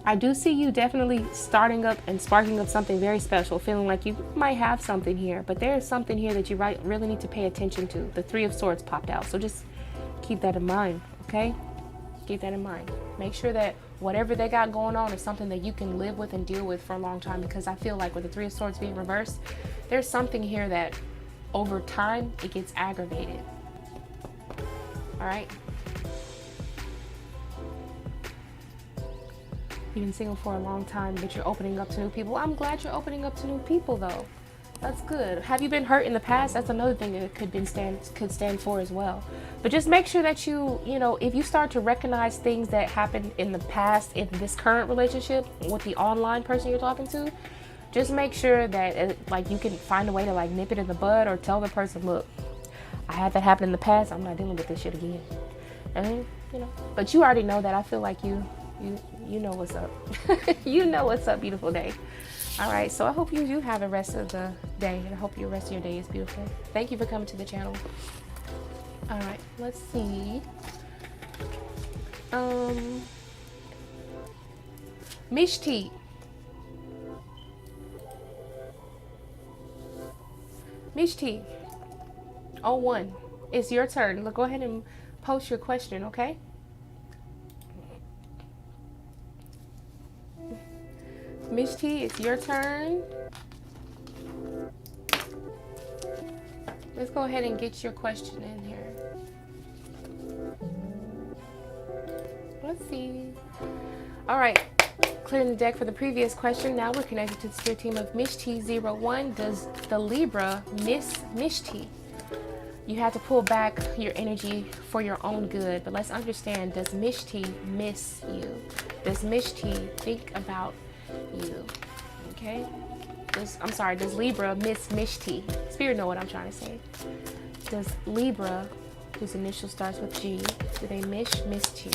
Speaker 1: I do see you definitely starting up and sparking up something very special, feeling like you might have something here, but there is something here that you really need to pay attention to. The 3 of Swords popped out, so just keep that in mind, okay? Keep that in mind. Make sure that whatever they got going on is something that you can live with and deal with for a long time, because I feel like with the 3 of Swords being reversed, there's something here that over time, it gets aggravated, all right? You've been single for a long time, but you're opening up to new people. I'm glad you're opening up to new people, though. That's good. Have you been hurt in the past? That's another thing that it could stand for as well. But just make sure that you know, if you start to recognize things that happened in the past in this current relationship with the online person you're talking to, just make sure that like you can find a way to like nip it in the bud, or tell the person, look, I had that happen in the past. I'm not dealing with this shit again. And you know, but you already know that. I feel like you know what's up. You know what's up, beautiful day. All right, so I hope you do have the rest of the day, and I hope your rest of your day is beautiful. Thank you for coming to the channel. All right, let's see. Mishti. Mishti. 01. It's your turn. Look, go ahead and post your question, okay? Mishti, it's your turn. Let's go ahead and get your question in here. Let's see. All right, clearing the deck for the previous question. Now we're connected to the spirit team of Mishti01. Does the Libra miss Mishti? You have to pull back your energy for your own good, but let's understand, does Mishti miss you? Does Mishti think about you? Okay, does Libra miss Mishti? Spirit know what I'm trying to say. Does Libra, whose initial starts with G, do they miss Mishti?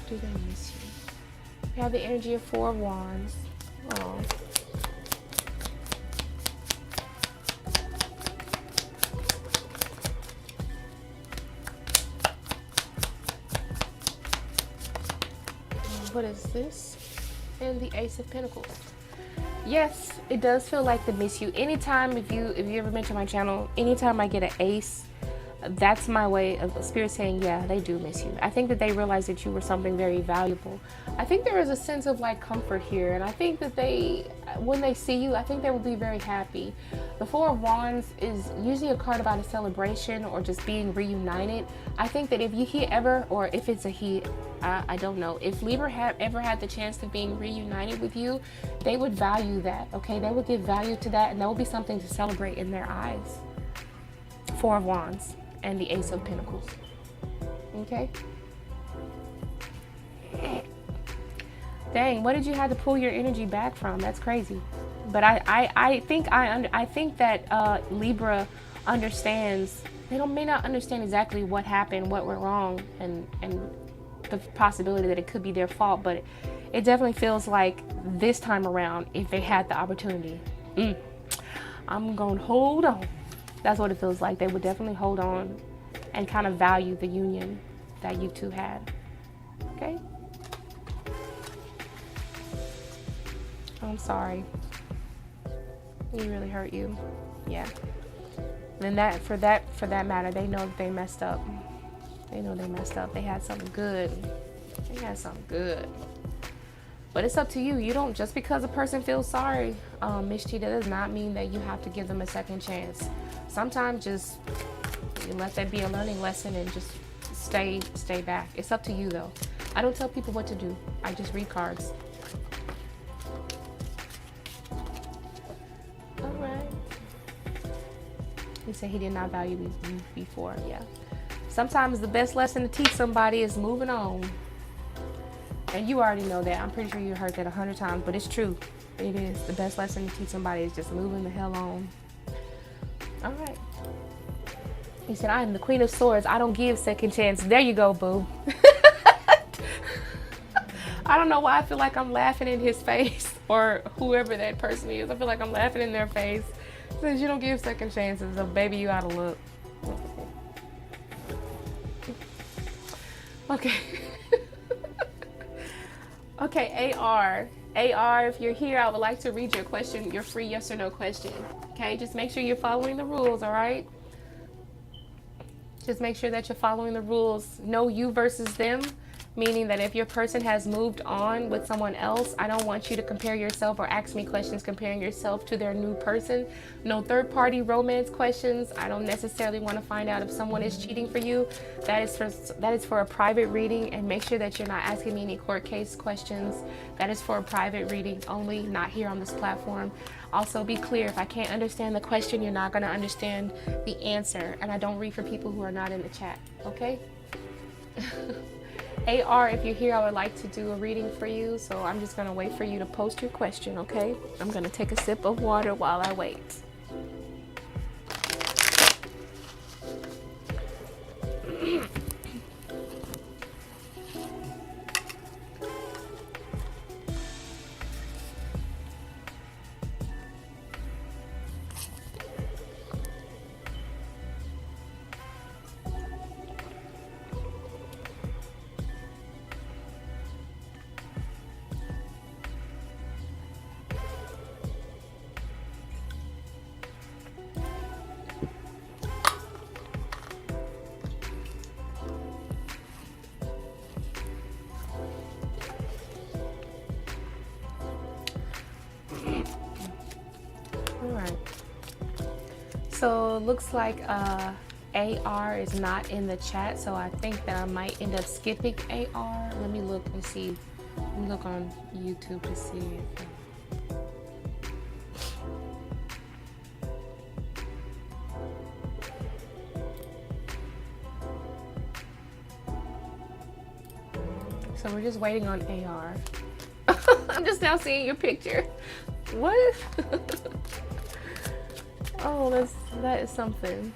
Speaker 1: Do they miss you? We have the energy of 4 of Wands. Oh, what is this? And the Ace of Pentacles. Yes, it does feel like they miss you. Anytime, if you ever mention my channel, anytime I get an ace, that's my way of spirit saying, yeah, they do miss you. I think that they realize that you were something very valuable. I think there is a sense of like comfort here, and I think that they, when they see you, I think they will be very happy. The Four of Wands is usually a card about a celebration or just being reunited. I think that if he ever, or if it's a he, I don't know, if Libra ever had the chance of being reunited with you, they would value that, okay? They would give value to that, and that would be something to celebrate in their eyes. Four of Wands and the Ace of Pentacles, okay? Dang, what did you have to pull your energy back from? That's crazy. But I think that Libra understands. They may not understand exactly what happened, what went wrong, and the possibility that it could be their fault, but it definitely feels like this time around, if they had the opportunity, I'm gonna hold on. That's what it feels like. They would definitely hold on and kind of value the union that you two had. Okay? I'm sorry. He really hurt you. Yeah. And that for that matter, they know that they messed up. They know they messed up. They had something good. They had something good. But it's up to you. You don't, just because a person feels sorry, Miss Cheetah, does not mean that you have to give them a second chance. Sometimes just you let that be a learning lesson and just stay back. It's up to you though. I don't tell people what to do. I just read cards. All right. He said he did not value you before. Yeah. Sometimes the best lesson to teach somebody is moving on. And you already know that. I'm pretty sure you heard that 100 times, but it's true. It is. The best lesson to teach somebody is just moving the hell on. All right. He said, I am the Queen of Swords. I don't give second chance. There you go, boo. I don't know why I feel like I'm laughing in his face, or whoever that person is. I feel like I'm laughing in their face. Since you don't give second chances, so baby, you out of luck. Okay. Okay, AR, if you're here, I would like to read your question, your free yes or no question. Okay, just make sure you're following the rules, all right? Just make sure that you're following the rules. No you versus them, meaning that if your person has moved on with someone else, I don't want you to compare yourself or ask me questions comparing yourself to their new person. No third-party romance questions. I don't necessarily want to find out if someone is cheating for you. That is for a private reading, and make sure that you're not asking me any court case questions. That is for a private reading only, not here on this platform. Also, be clear, if I can't understand the question, you're not going to understand the answer, and I don't read for people who are not in the chat, okay? AR, if you're here, I would like to do a reading for you, so I'm just going to wait for you to post your question, okay? I'm going to take a sip of water while I wait. So it looks like AR is not in the chat, so I think that I might end up skipping AR. Let me look and see. Let me look on YouTube to see if so we're just waiting on AR. I'm just now seeing your picture. What? Oh, that is something.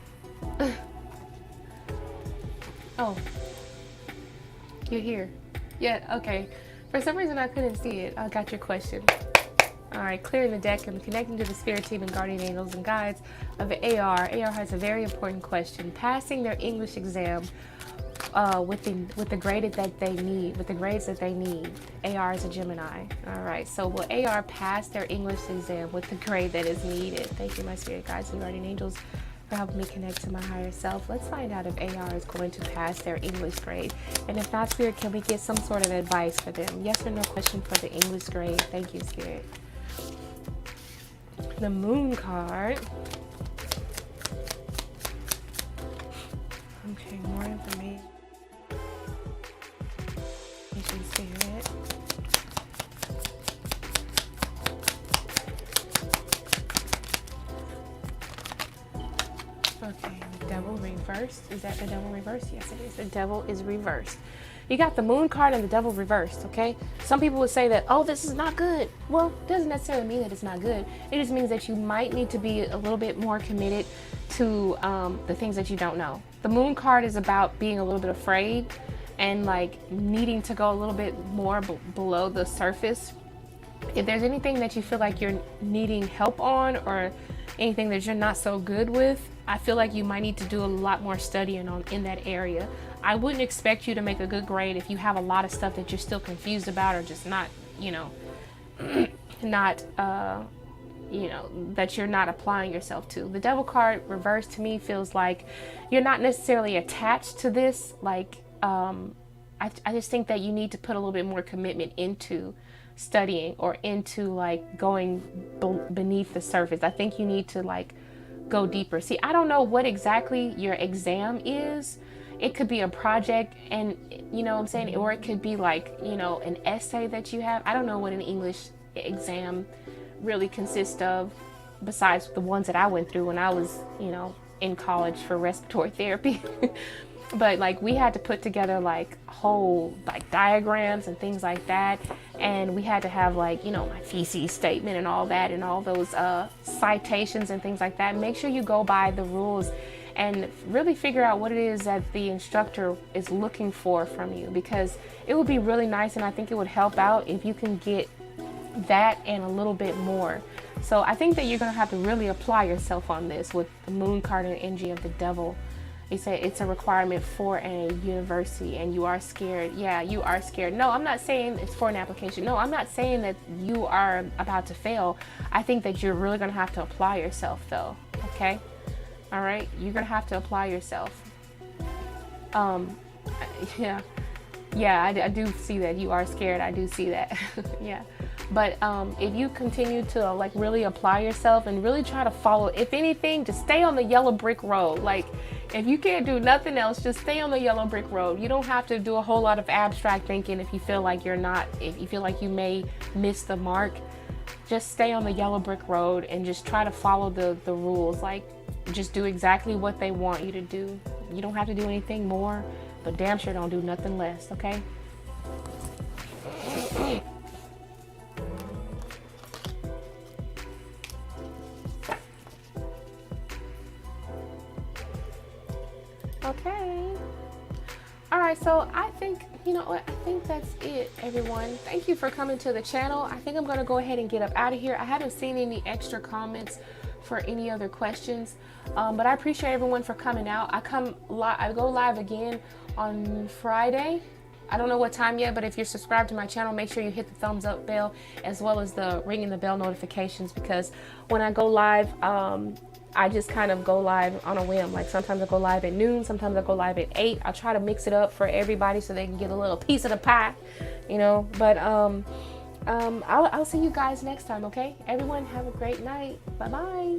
Speaker 1: Oh, you're here. Yeah, okay. For some reason I couldn't see it. I got your question. All right, clearing the deck and connecting to the spirit team and guardian angels and guides of AR. AR has a very important question. Passing their English exam. with the grade that they need, with the grades that they need. AR is a Gemini. All right. So will AR pass their English exam with the grade that is needed? Thank you, my spirit guides and guardian angels, for helping me connect to my higher self. Let's find out if AR is going to pass their English grade. And if not, Spirit, can we get some sort of advice for them? Yes or no question for the English grade. Thank you, Spirit. The Moon card. Okay, more information. Spirit. Okay, Devil reversed. Is that the Devil reversed? Yes, it is. The Devil is reversed. You got the Moon card and the Devil reversed, okay? Some people would say that, oh, this is not good. Well, it doesn't necessarily mean that it's not good. It just means that you might need to be a little bit more committed to the things that you don't know. The Moon card is about being a little bit afraid and like needing to go a little bit more below the surface. If there's anything that you feel like you're needing help on, or anything that you're not so good with, I feel like you might need to do a lot more studying in that area. I wouldn't expect you to make a good grade if you have a lot of stuff that you're still confused about, or just not, not, that you're not applying yourself to. The Devil card reversed to me feels like you're not necessarily attached to this. Like, I just think that you need to put a little bit more commitment into studying, or into like going beneath the surface. I think you need to like go deeper. See, I don't know what exactly your exam is. It could be a project, and you know what I'm saying, or it could be like, an essay that you have. I don't know what an English exam really consists of, besides the ones that I went through when I was, in college for respiratory therapy. But like, we had to put together like whole like diagrams and things like that, and we had to have like, my feces statement and all that, and all those citations and things like that. Make sure you go by the rules and really figure out what it is that the instructor is looking for from you, because it would be really nice, and I think it would help out if you can get that and a little bit more. So I think that you're going to have to really apply yourself on this with the Moon card and energy of the Devil. They say it's a requirement for a university, and you are scared. Yeah, you are scared. No, I'm not saying it's for an application. No, I'm not saying that you are about to fail. I think that you're really going to have to apply yourself, though. Okay? All right? You're going to have to apply yourself. Yeah, I do see that you are scared. I do see that. Yeah. But if you continue to like really apply yourself and really try to follow, if anything, just stay on the yellow brick road. Like, if you can't do nothing else, just stay on the yellow brick road. You don't have to do a whole lot of abstract thinking if you feel like if you feel like you may miss the mark. Just stay on the yellow brick road and just try to follow the rules. Like, just do exactly what they want you to do. You don't have to do anything more, but damn sure don't do nothing less, okay? Okay. All right, so I think, I think that's it, everyone. Thank you for coming to the channel. I think I'm going to go ahead and get up out of here. I haven't seen any extra comments for any other questions, but I appreciate everyone for coming out. I go live again on Friday. I don't know what time yet, but if you're subscribed to my channel, make sure you hit the thumbs up bell, as well as the ringing the bell notifications, because when I go live, I just kind of go live on a whim. Like, sometimes I go live at noon, sometimes I go live at 8. I'll try to mix it up for everybody so they can get a little piece of the pie, but I'll see you guys next time. Okay, everyone, have a great night. Bye bye.